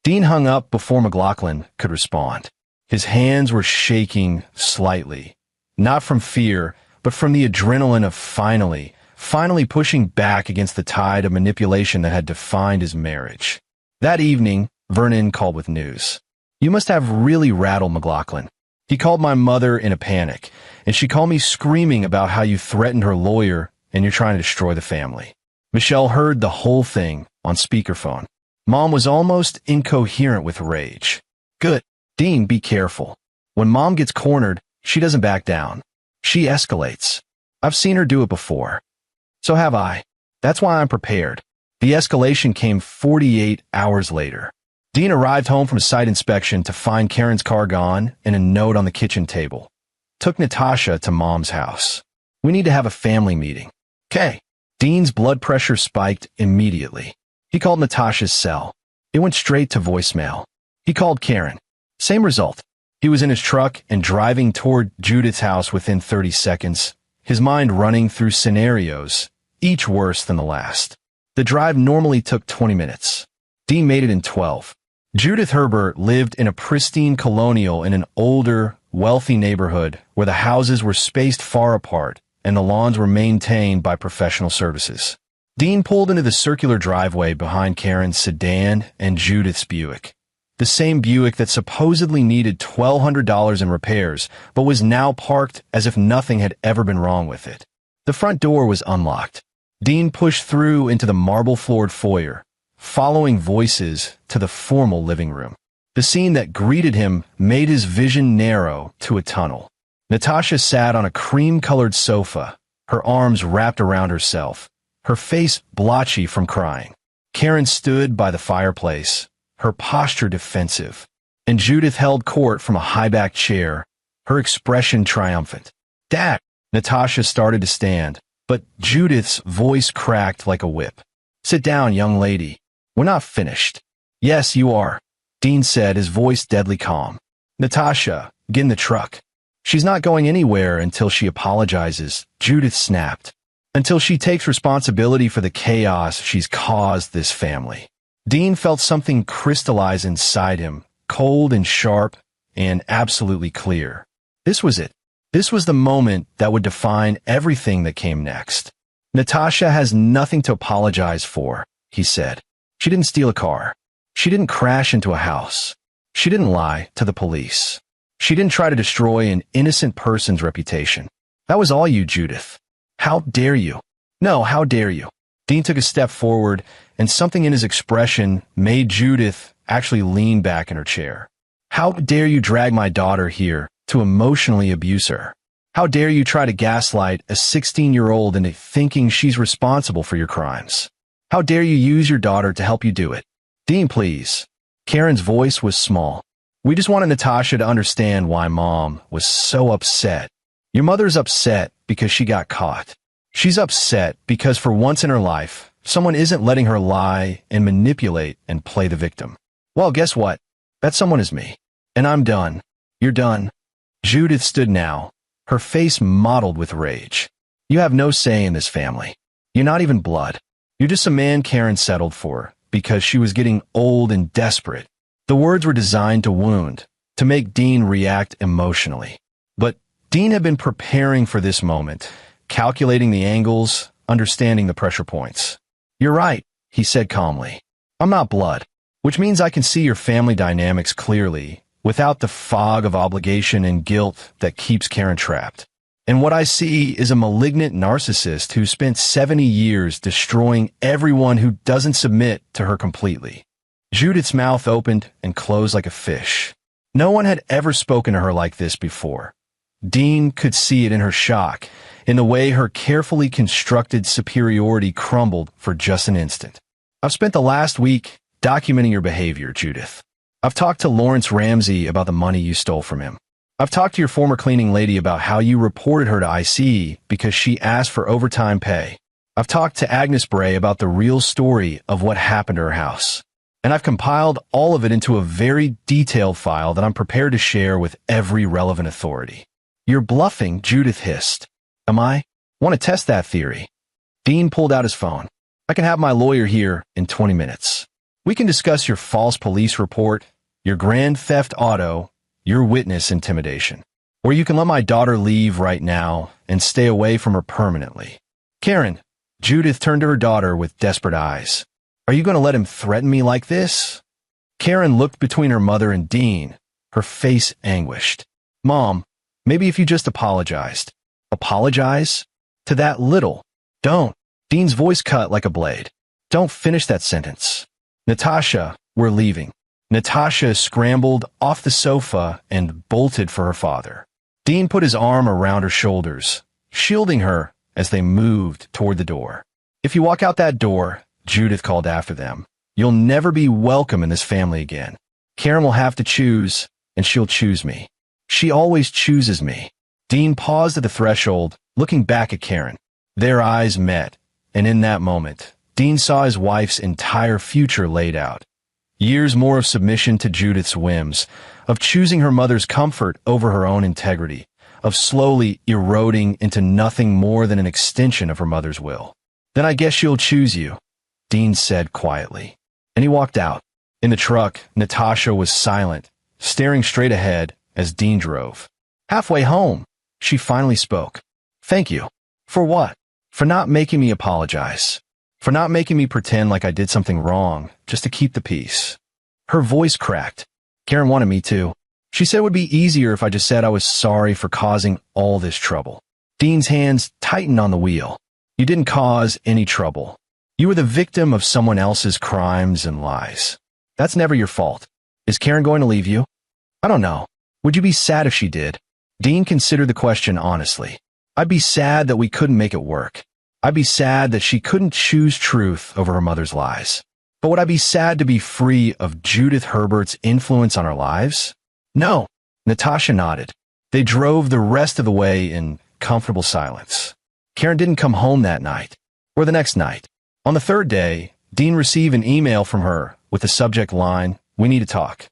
Dean hung up before McLaughlin could respond. His hands were shaking slightly, not from fear, but from the adrenaline of finally finally pushing back against the tide of manipulation that had defined his marriage. That evening, Vernon called with news. "You must have really rattled McLaughlin. He called my mother in a panic, and she called me screaming about how you threatened her lawyer and you're trying to destroy the family." Michelle heard the whole thing on speakerphone. Mom was almost incoherent with rage. "Good. Dean, be careful. When Mom gets cornered, she doesn't back down. She escalates. I've seen her do it before. So have I. That's why I'm prepared." The escalation came 48 hours later. Dean arrived home from a site inspection to find Karen's car gone and a note on the kitchen table. Took Natasha to Mom's house. "We need to have a family meeting." "Okay." Dean's blood pressure spiked immediately. He called Natasha's cell. It went straight to voicemail. He called Karen. Same result. He was in his truck and driving toward Judith's house within 30 seconds, his mind running through scenarios, each worse than the last. The drive normally took 20 minutes. Dean made it in 12. Judith Herbert lived in a pristine colonial in an older, wealthy neighborhood where the houses were spaced far apart and the lawns were maintained by professional services. Dean pulled into the circular driveway behind Karen's sedan and Judith's Buick. The same Buick that supposedly needed $1,200 in repairs, but was now parked as if nothing had ever been wrong with it. The front door was unlocked. Dean pushed through into the marble-floored foyer, following voices to the formal living room. The scene that greeted him made his vision narrow to a tunnel. Natasha sat on a cream-colored sofa, her arms wrapped around herself, her face blotchy from crying. Karen stood by the fireplace, her posture defensive, and Judith held court from a high-backed chair, her expression triumphant. "Dad!" Natasha started to stand, but Judith's voice cracked like a whip. "Sit down, young lady. We're not finished." "Yes, you are," Dean said, his voice deadly calm. "Natasha, get in the truck." "She's not going anywhere until she apologizes," Judith snapped. "Until she takes responsibility for the chaos she's caused this family." Dean felt something crystallize inside him, cold and sharp and absolutely clear. This was it. This was the moment that would define everything that came next. "Natasha has nothing to apologize for," he said. "She didn't steal a car. She didn't crash into a house. She didn't lie to the police. She didn't try to destroy an innocent person's reputation. That was all you, Judith. How dare you? No, how dare you?" Dean took a step forward, and something in his expression made Judith actually lean back in her chair. "How dare you drag my daughter here to emotionally abuse her? How dare you try to gaslight a 16-year-old into thinking she's responsible for your crimes? How dare you use your daughter to help you do it? Dean, please." Karen's voice was small. "We just wanted Natasha to understand why Mom was so upset. Your mother's upset because she got caught. She's upset because for once in her life, someone isn't letting her lie and manipulate and play the victim. Well, guess what? That someone is me. And I'm done. You're done." Judith stood now, her face mottled with rage. "You have no say in this family. You're not even blood. You're just a man Karen settled for because she was getting old and desperate." The words were designed to wound, to make Dean react emotionally. But Dean had been preparing for this moment, calculating the angles, understanding the pressure points. "You're right," he said calmly. "I'm not blood, which means I can see your family dynamics clearly, without the fog of obligation and guilt that keeps Karen trapped. And what I see is a malignant narcissist who spent 70 years destroying everyone who doesn't submit to her completely." Judith's mouth opened and closed like a fish. No one had ever spoken to her like this before. Dean could see it in her shock, in the way her carefully constructed superiority crumbled for just an instant. "I've spent the last week documenting your behavior, Judith. I've talked to Lawrence Ramsey about the money you stole from him. I've talked to your former cleaning lady about how you reported her to IC because she asked for overtime pay. I've talked to Agnes Bray about the real story of what happened to her house. And I've compiled all of it into a very detailed file that I'm prepared to share with every relevant authority." "You're bluffing," Judith hissed. "Am I? Want to test that theory?" Dean pulled out his phone. "I can have my lawyer here in 20 minutes. We can discuss your false police report, your grand theft auto, your witness intimidation. Or you can let my daughter leave right now and stay away from her permanently." "Karen, Judith turned to her daughter with desperate eyes. Are you going to let him threaten me like this? Karen looked between her mother and Dean, her face anguished. Mom, maybe if you just apologized. Apologize? To that little. Don't. Dean's voice cut like a blade. Don't finish that sentence. Natasha, we're leaving. Natasha scrambled off the sofa and bolted for her father. Dean put his arm around her shoulders, shielding her as they moved toward the door. If you walk out that door, Judith called after them, you'll never be welcome in this family again. Karen will have to choose, and she'll choose me. She always chooses me. Dean paused at the threshold, looking back at Karen. Their eyes met, and in that moment, Dean saw his wife's entire future laid out. Years more of submission to Judith's whims, of choosing her mother's comfort over her own integrity, of slowly eroding into nothing more than an extension of her mother's will. Then I guess she'll choose you, Dean said quietly. And he walked out. In the truck, Natasha was silent, staring straight ahead as Dean drove. Halfway home, she finally spoke. Thank you. For what? For not making me apologize. For not making me pretend like I did something wrong, just to keep the peace. Her voice cracked. Karen wanted me to. She said it would be easier if I just said I was sorry for causing all this trouble. Dean's hands tightened on the wheel. You didn't cause any trouble. You were the victim of someone else's crimes and lies. That's never your fault. Is Karen going to leave you? I don't know. Would you be sad if she did? Dean considered the question honestly. I'd be sad that we couldn't make it work. I'd be sad that she couldn't choose truth over her mother's lies. But would I be sad to be free of Judith Herbert's influence on our lives? No. Natasha nodded. They drove the rest of the way in comfortable silence. Karen didn't come home that night, or the next night. On the third day, Dean received an email from her with the subject line, "We need to talk."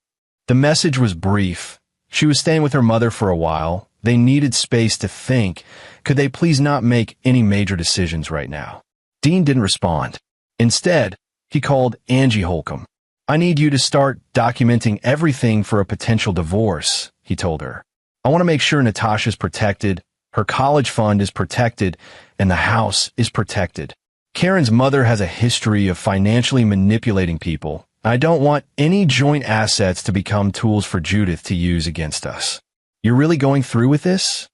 The message was brief. She was staying with her mother for a while. They needed space to think. Could they please not make any major decisions right now? Dean didn't respond. Instead, he called Angie Holcomb. I need you to start documenting everything for a potential divorce, he told her. I want to make sure Natasha's protected, her college fund is protected, and the house is protected. Karen's mother has a history of financially manipulating people. I don't want any joint assets to become tools for Judith to use against us. You're really going through with this?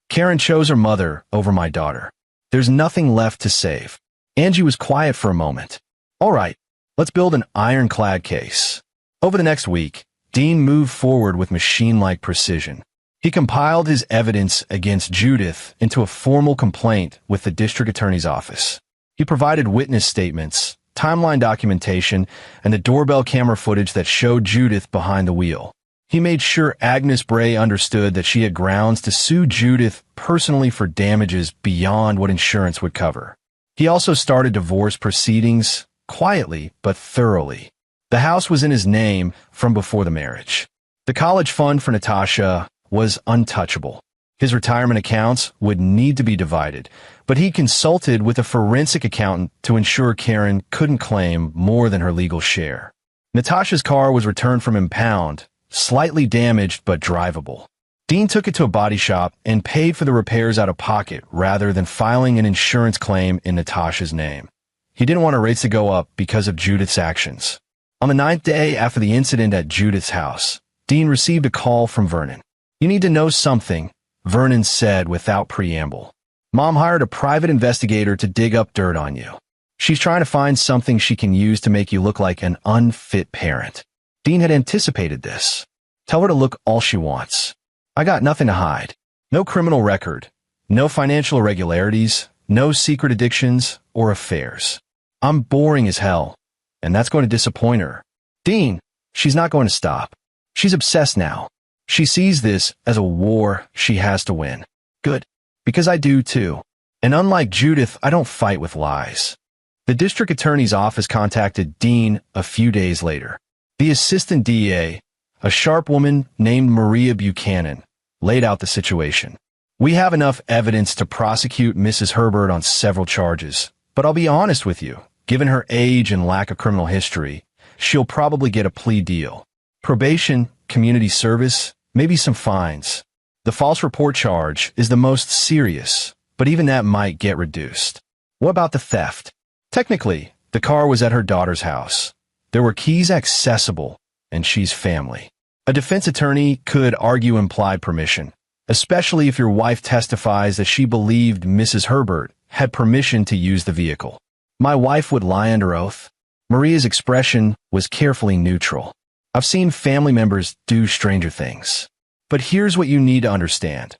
Karen chose her mother over my daughter. There's nothing left to save. Angie was quiet for a moment. All right, let's build an ironclad case. Over the next week, Dean moved forward with machine-like precision. He compiled his evidence against Judith into a formal complaint with the district attorney's office. He provided witness statements, timeline documentation, and the doorbell camera footage that showed Judith behind the wheel. He made sure Agnes Bray understood that she had grounds to sue Judith personally for damages beyond what insurance would cover. He also started divorce proceedings, quietly but thoroughly. The house was in his name from before the marriage. The college fund for Natasha was untouchable. His retirement accounts would need to be divided, but he consulted with a forensic accountant to ensure Karen couldn't claim more than her legal share. Natasha's car was returned from impound, slightly damaged but drivable. Dean took it to a body shop and paid for the repairs out of pocket rather than filing an insurance claim in Natasha's name. He didn't want her rates to go up because of Judith's actions. On the 9th day after the incident at Judith's house, Dean received a call from Vernon. You need to know something, Vernon said without preamble. Mom hired a private investigator to dig up dirt on you. She's trying to find something she can use to make you look like an unfit parent. Dean had anticipated this. Tell her to look all she wants. I got nothing to hide. No criminal record, no financial irregularities, no secret addictions or affairs. I'm boring as hell, and that's going to disappoint her. Dean, she's not going to stop. She's obsessed now. She sees this as a war she has to win. Good, because I do too. And unlike Judith, I don't fight with lies. The district attorney's office contacted Dean a few days later. The assistant DA, a sharp woman named Maria Buchanan, laid out the situation. We have enough evidence to prosecute Mrs. Herbert on several charges, but I'll be honest with you, given her age and lack of criminal history, she'll probably get a plea deal. Probation, community service, maybe some fines. The false report charge is the most serious, but even that might get reduced. What about the theft? Technically, the car was at her daughter's house. There were keys accessible, and she's family. A defense attorney could argue implied permission, especially if your wife testifies that she believed Mrs. Herbert had permission to use the vehicle. My wife would lie under oath. Maria's expression was carefully neutral. I've seen family members do stranger things. But here's what you need to understand.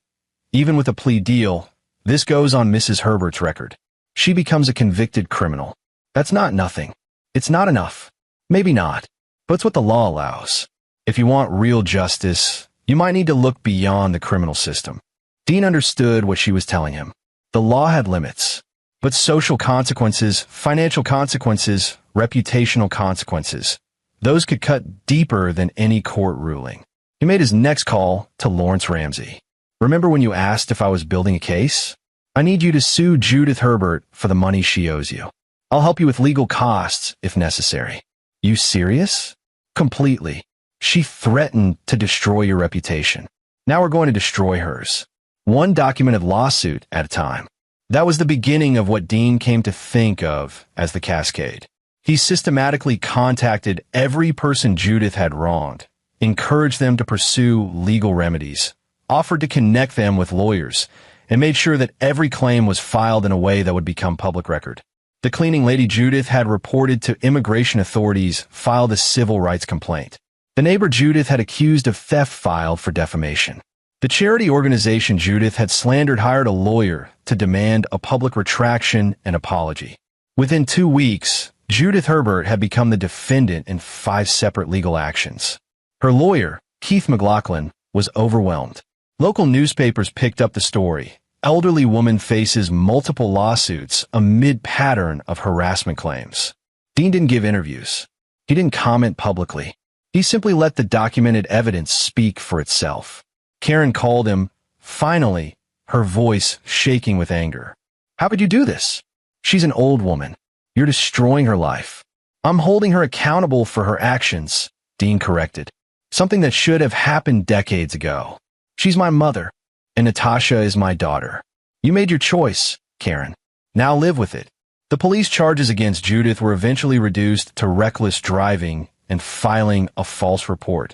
Even with a plea deal, this goes on Mrs. Herbert's record. She becomes a convicted criminal. That's not nothing. It's not enough. Maybe not, but it's what the law allows. If you want real justice, you might need to look beyond the criminal system. Dean understood what she was telling him. The law had limits, but social consequences, financial consequences, reputational consequences, those could cut deeper than any court ruling. He made his next call to Lawrence Ramsey. Remember when you asked if I was building a case? I need you to sue Judith Herbert for the money she owes you. I'll help you with legal costs if necessary. You serious? Completely. She threatened to destroy your reputation. Now we're going to destroy hers. One documented lawsuit at a time. That was the beginning of what Dean came to think of as the cascade. He systematically contacted every person Judith had wronged, encouraged them to pursue legal remedies, offered to connect them with lawyers, and made sure that every claim was filed in a way that would become public record. The cleaning lady Judith had reported to immigration authorities, filed a civil rights complaint. The neighbor Judith had accused of theft filed for defamation. The charity organization Judith had slandered hired a lawyer to demand a public retraction and apology. Within 2 weeks, Judith Herbert had become the defendant in 5 separate legal actions. Her lawyer, Keith McLaughlin, was overwhelmed. Local newspapers picked up the story. Elderly woman faces multiple lawsuits amid pattern of harassment claims. Dean didn't give interviews. He didn't comment publicly. He simply let the documented evidence speak for itself. Karen called him, finally, her voice shaking with anger. How could you do this? She's an old woman. You're destroying her life. I'm holding her accountable for her actions, Dean corrected. Something that should have happened decades ago. She's my mother, and Natasha is my daughter. You made your choice, Karen. Now live with it. The police charges against Judith were eventually reduced to reckless driving and filing a false report,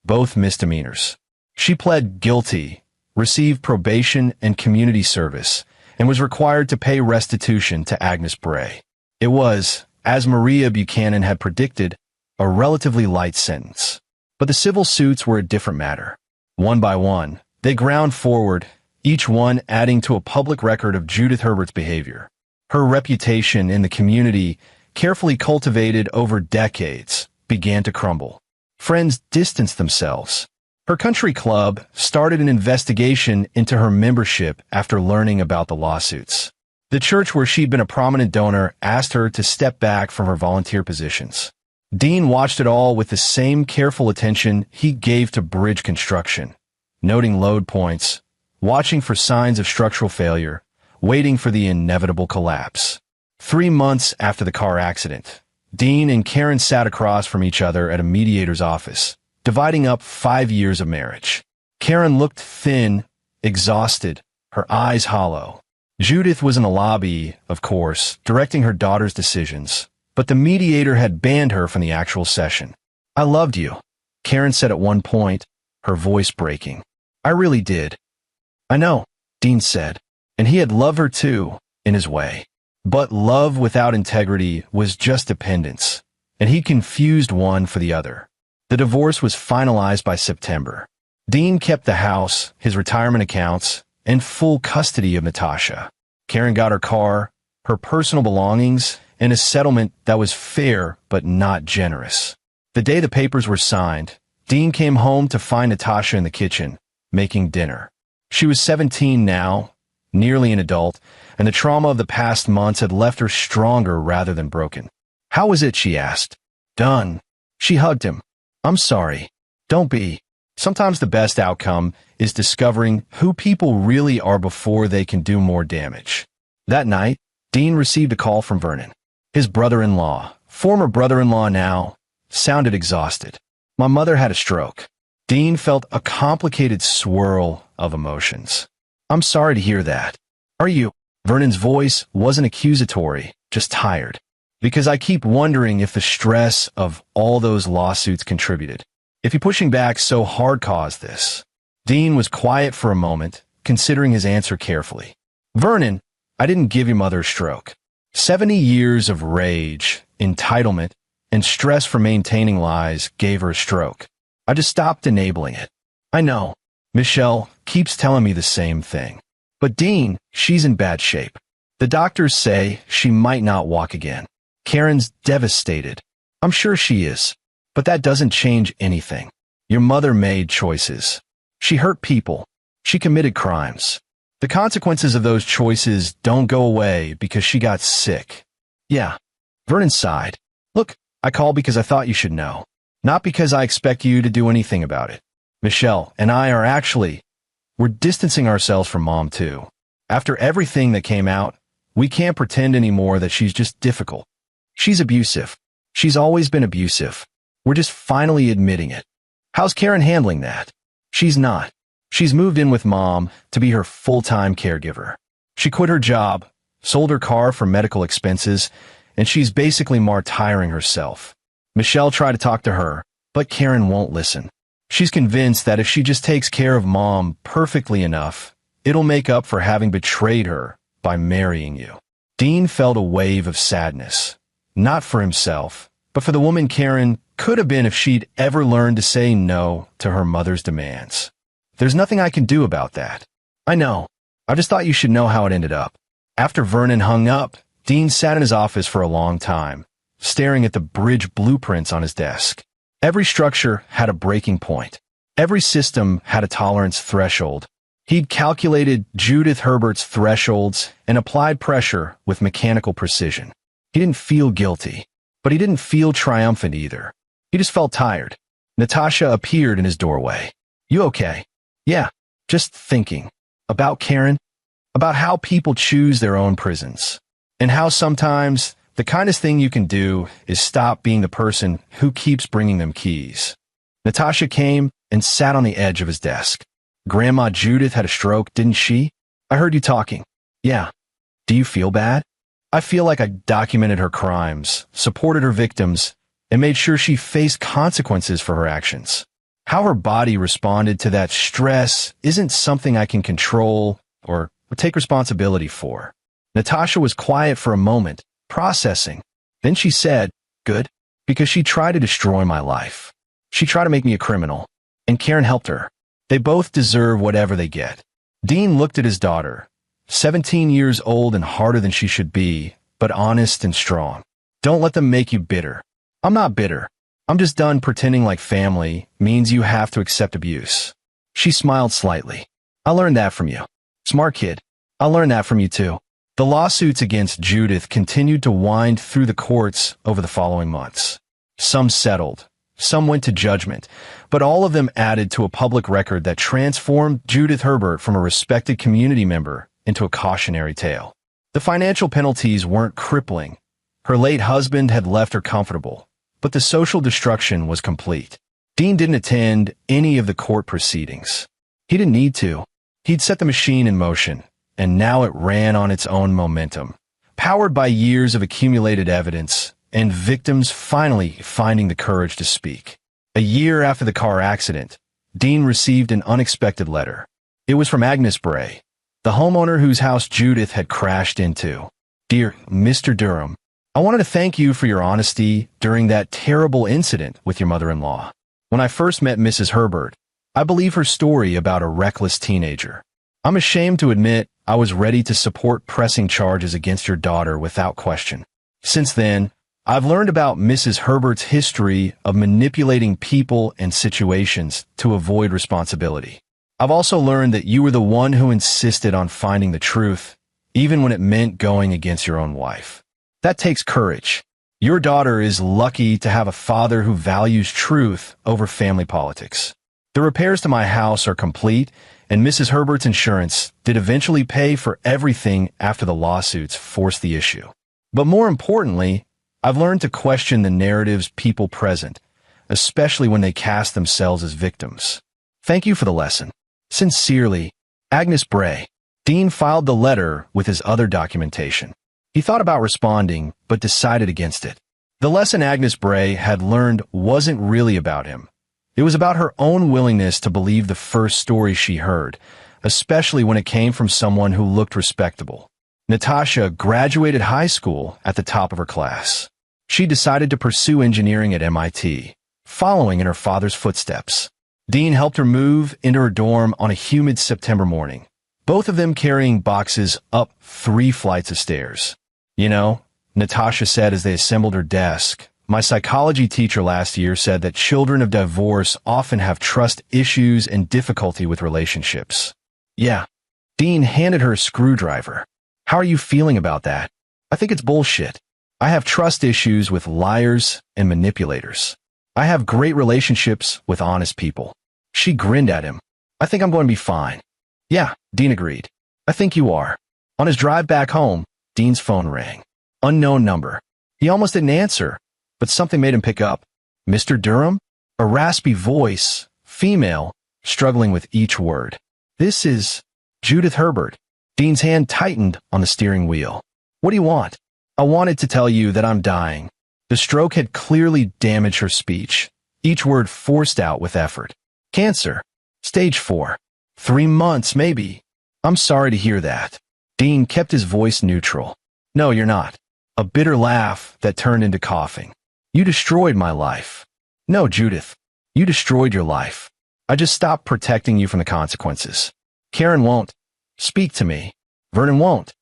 both misdemeanors. She pled guilty, received probation and community service, and was required to pay restitution to Agnes Bray. It was, as Maria Buchanan had predicted, a relatively light sentence. But the civil suits were a different matter. One by one, they ground forward, each one adding to a public record of Judith Herbert's behavior. Her reputation in the community, carefully cultivated over decades, began to crumble. Friends distanced themselves. Her country club started an investigation into her membership after learning about the lawsuits. The church where she'd been a prominent donor asked her to step back from her volunteer positions. Dean watched it all with the same careful attention he gave to bridge construction, noting load points, watching for signs of structural failure, waiting for the inevitable collapse. 3 months after the car accident, Dean and Karen sat across from each other at a mediator's office, dividing up 5 years of marriage. Karen looked thin, exhausted, her eyes hollow. Judith was in the lobby, of course, directing her daughter's decisions, but the mediator had banned her from the actual session. I loved you, Karen said at one point, her voice breaking. I really did. I know, Dean said, and he had loved her too, in his way. But love without integrity was just dependence, and he confused one for the other. The divorce was finalized by September. Dean kept the house, his retirement accounts, and full custody of Natasha. Karen got her car, her personal belongings, and a settlement that was fair but not generous. The day the papers were signed, Dean came home to find Natasha in the kitchen, making dinner. She was 17 now, nearly an adult, and the trauma of the past months had left her stronger rather than broken. How was it, she asked. Done. She hugged him. I'm sorry. Don't be. Sometimes the best outcome is discovering who people really are before they can do more damage. That night, Dean received a call from Vernon. His brother-in-law, former brother-in-law now, sounded exhausted. My mother had a stroke. Dean felt a complicated swirl of emotions. I'm sorry to hear that. Are you? Vernon's voice wasn't accusatory, just tired. Because I keep wondering if the stress of all those lawsuits contributed. If you pushing back so hard caused this. Dean was quiet for a moment, considering his answer carefully. Vernon, I didn't give your mother a stroke. 70 years of rage, entitlement, and stress for maintaining lies gave her a stroke. I just stopped enabling it. I know. Michelle keeps telling me the same thing. But Dean, she's in bad shape. The doctors say she might not walk again. Karen's devastated. I'm sure she is. But that doesn't change anything. Your mother made choices. She hurt people. She committed crimes. The consequences of those choices don't go away because she got sick. Yeah. Vernon sighed. Look, I called because I thought you should know. Not because I expect you to do anything about it. Michelle and I we're distancing ourselves from Mom too. After everything that came out, we can't pretend anymore that she's just difficult. She's abusive. She's always been abusive. We're just finally admitting it. How's Karen handling that? She's not. She's moved in with Mom to be her full-time caregiver. She quit her job, sold her car for medical expenses, and she's basically martyring herself. Michelle tried to talk to her, but Karen won't listen. She's convinced that if she just takes care of Mom perfectly enough, it'll make up for having betrayed her by marrying you. Dean felt a wave of sadness, not for himself, but for the woman Karen could have been if she'd ever learned to say no to her mother's demands. There's nothing I can do about that. I know. I just thought you should know how it ended up. After Vernon hung up, Dean sat in his office for a long time, staring at the bridge blueprints on his desk. Every structure had a breaking point. Every system had a tolerance threshold. He'd calculated Judith Herbert's thresholds and applied pressure with mechanical precision. He didn't feel guilty, but he didn't feel triumphant either. He just felt tired. Natasha appeared in his doorway. You okay? Yeah, just thinking. About Karen? About how people choose their own prisons. And how sometimes the kindest thing you can do is stop being the person who keeps bringing them keys. Natasha came and sat on the edge of his desk. Grandma Judith had a stroke, didn't she? I heard you talking. Yeah. Do you feel bad? I feel like I documented her crimes, supported her victims, and made sure she faced consequences for her actions. How her body responded to that stress isn't something I can control or take responsibility for. Natasha was quiet for a moment, processing. Then she said, good, because she tried to destroy my life. She tried to make me a criminal, and Karen helped her. They both deserve whatever they get. Dean looked at his daughter, 17 years old and harder than she should be, but honest and strong. Don't let them make you bitter. I'm not bitter. I'm just done pretending like family means you have to accept abuse. She smiled slightly. I learned that from you. Smart kid. I learned that from you too. The lawsuits against Judith continued to wind through the courts over the following months. Some settled. Some went to judgment, but all of them added to a public record that transformed Judith Herbert from a respected community member into a cautionary tale. The financial penalties weren't crippling. Her late husband had left her comfortable, but the social destruction was complete. Dean didn't attend any of the court proceedings. He didn't need to. He'd set the machine in motion, and now it ran on its own momentum, powered by years of accumulated evidence and victims finally finding the courage to speak. A year after the car accident, Dean received an unexpected letter. It was from Agnes Bray, the homeowner whose house Judith had crashed into. Dear Mr. Durham, I wanted to thank you for your honesty during that terrible incident with your mother-in-law. When I first met Mrs. Herbert, I believe her story about a reckless teenager. I'm ashamed to admit I was ready to support pressing charges against your daughter without question. Since then, I've learned about Mrs. Herbert's history of manipulating people and situations to avoid responsibility. I've also learned that you were the one who insisted on finding the truth, even when it meant going against your own wife. That takes courage. Your daughter is lucky to have a father who values truth over family politics. The repairs to my house are complete, and Mrs. Herbert's insurance did eventually pay for everything after the lawsuits forced the issue. But more importantly, I've learned to question the narratives people present, especially when they cast themselves as victims. Thank you for the lesson. Sincerely, Agnes Bray. Dean filed the letter with his other documentation. He thought about responding, but decided against it. The lesson Agnes Bray had learned wasn't really about him. It was about her own willingness to believe the first story she heard, especially when it came from someone who looked respectable. Natasha graduated high school at the top of her class. She decided to pursue engineering at MIT, following in her father's footsteps. Dean helped her move into her dorm on a humid September morning, both of them carrying boxes up 3 flights of stairs. You know, Natasha said as they assembled her desk, my psychology teacher last year said that children of divorce often have trust issues and difficulty with relationships. Yeah. Dean handed her a screwdriver. How are you feeling about that? I think it's bullshit. I have trust issues with liars and manipulators. I have great relationships with honest people. She grinned at him. I think I'm going to be fine. Yeah, Dean agreed. I think you are. On his drive back home, Dean's phone rang. Unknown number. He almost didn't answer, but something made him pick up. Mr. Durham? A raspy voice, female, struggling with each word. This is Judith Herbert. Dean's hand tightened on the steering wheel. What do you want? I wanted to tell you that I'm dying. The stroke had clearly damaged her speech, each word forced out with effort. Cancer. Stage 4. 3 months, maybe. I'm sorry to hear that. Dean kept his voice neutral. No, you're not. A bitter laugh that turned into coughing. You destroyed my life. No, Judith. You destroyed your life. I just stopped protecting you from the consequences. Karen won't speak to me. Vernon won't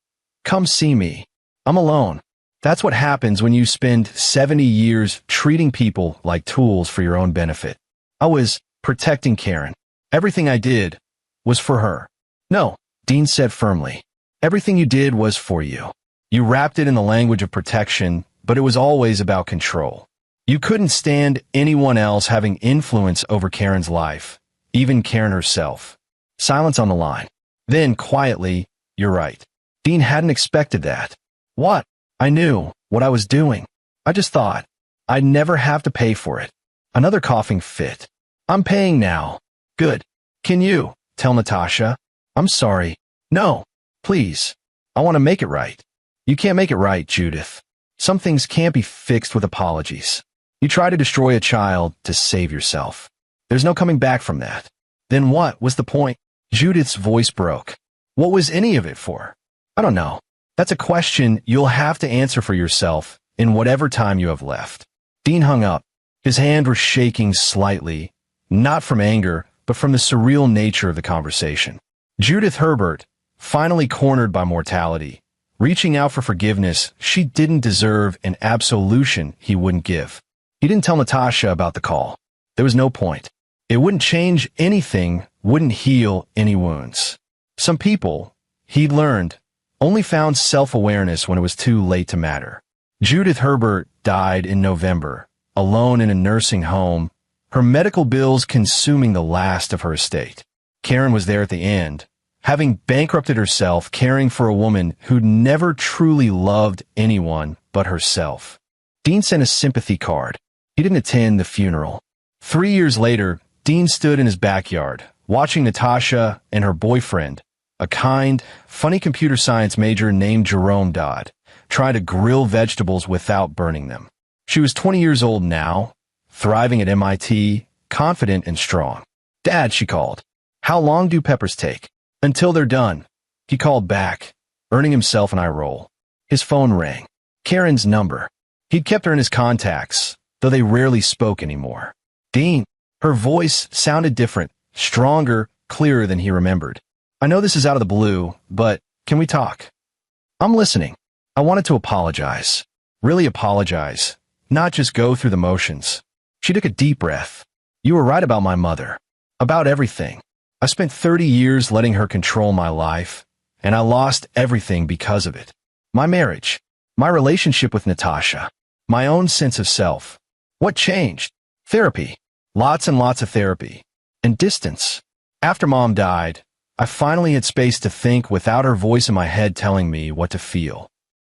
come see me. I'm alone. That's what happens when you spend 70 years treating people like tools for your own benefit. I was protecting Karen. Everything I did was for her. No, Dean said firmly. Everything you did was for you. You wrapped it in the language of protection, but it was always about control. You couldn't stand anyone else having influence over Karen's life, even Karen herself. Silence on the line. Then, quietly, you're right. Dean hadn't expected that. What? I knew what I was doing. I just thought I'd never have to pay for it. Another coughing fit. I'm paying now. Good. Can you tell Natasha? I'm sorry. No. Please. I want to make it right. You can't make it right, Judith. Some things can't be fixed with apologies. You try to destroy a child to save yourself. There's no coming back from that. Then what was the point? Judith's voice broke. What was any of it for? I don't know. That's a question you'll have to answer for yourself in whatever time you have left. Dean hung up. His hand was shaking slightly, not from anger, but from the surreal nature of the conversation. Judith Herbert, finally cornered by mortality, reaching out for forgiveness she didn't deserve, an absolution he wouldn't give. He didn't tell Natasha about the call. There was no point. It wouldn't change anything, wouldn't heal any wounds. Some people, he'd learned, only found self-awareness when it was too late to matter. Judith Herbert died in November, alone in a nursing home, her medical bills consuming the last of her estate. Karen was there at the end, having bankrupted herself, caring for a woman who'd never truly loved anyone but herself. Dean sent a sympathy card. He didn't attend the funeral. 3 years later, Dean stood in his backyard, watching Natasha and her boyfriend, a kind, funny computer science major named Jerome Dodd, try to grill vegetables without burning them. She was 20 years old now, thriving at MIT, confident and strong. Dad, she called. How long do peppers take? Until they're done. He called back, earning himself an eye roll. His phone rang. Karen's number. He'd kept her in his contacts, though they rarely spoke anymore. Dean. Her voice sounded different, stronger, clearer than he remembered. I know this is out of the blue, but can we talk? I'm listening. I wanted to apologize. Really apologize. Not just go through the motions. She took a deep breath. You were right about my mother. About everything. I spent 30 years letting her control my life, and I lost everything because of it. My marriage. My relationship with Natasha. My own sense of self. What changed? Therapy. Lots and lots of therapy. And distance. After Mom died, I finally had space to think without her voice in my head telling me what to feel.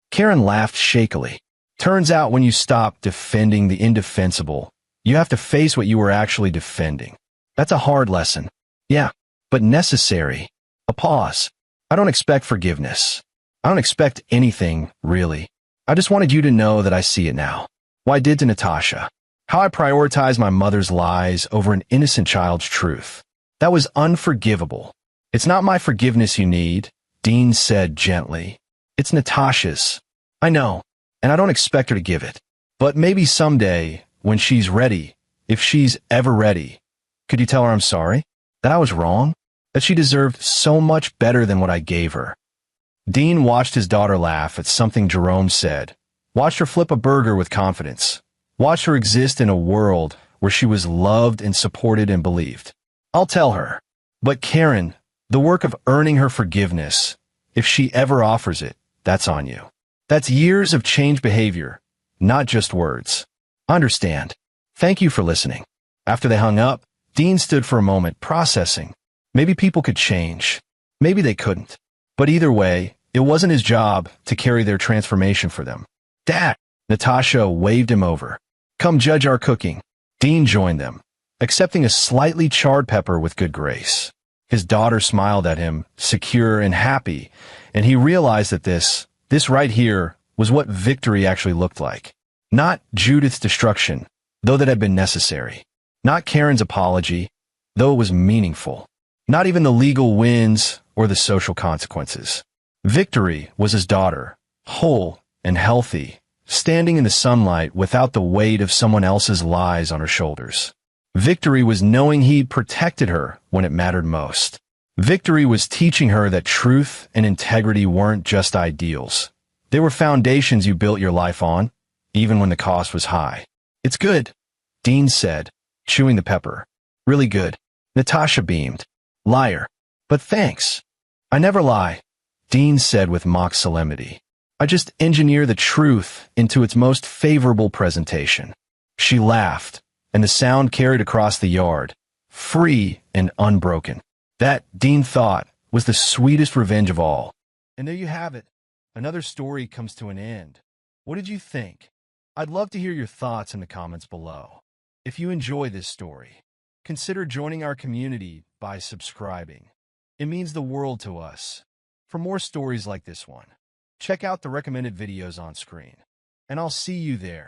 Karen laughed shakily. Turns out when you stop defending the indefensible, you have to face what you were actually defending. That's a hard lesson. Yeah, but necessary. A pause. I don't expect forgiveness. I don't expect anything, really. I just wanted you to know that I see it now. What I did to Natasha. How I prioritized my mother's lies over an innocent child's truth. That was unforgivable. It's not my forgiveness you need, Dean said gently. It's Natasha's. I know, and I don't expect her to give it. But maybe someday, when she's ready, if she's ever ready, could you tell her I'm sorry? That I was wrong? That she deserved so much better than what I gave her. Dean watched his daughter laugh at something Jerome said, watched her flip a burger with confidence, watched her exist in a world where she was loved and supported and believed. I'll tell her. But Karen, the work of earning her forgiveness, if she ever offers it, that's on you. That's years of changed behavior, not just words. Understand. Thank you for listening. After they hung up, Dean stood for a moment, processing. Maybe people could change. Maybe they couldn't. But either way, it wasn't his job to carry their transformation for them. Dad! Natasha waved him over. Come judge our cooking. Dean joined them, accepting a slightly charred pepper with good grace. His daughter smiled at him, secure and happy, and he realized that this right here was what victory actually looked like. Not Judith's destruction, though that had been necessary. Not Karen's apology, though it was meaningful. Not even the legal wins or the social consequences. Victory was his daughter, whole and healthy, standing in the sunlight without the weight of someone else's lies on her shoulders. Victory was knowing he'd protected her when it mattered most. Victory was teaching her that truth and integrity weren't just ideals. They were foundations you built your life on, even when the cost was high. It's good, Dean said, chewing the pepper. Really good. Natasha beamed. Liar. But thanks. I never lie, Dean said with mock solemnity. I just engineer the truth into its most favorable presentation. She laughed, and the sound carried across the yard, free and unbroken. That, Dean thought, was the sweetest revenge of all. And there you have it. Another story comes to an end. What did you think? I'd love to hear your thoughts in the comments below. If you enjoy this story, consider joining our community by subscribing. It means the world to us. For more stories like this one, check out the recommended videos on screen. And I'll see you there.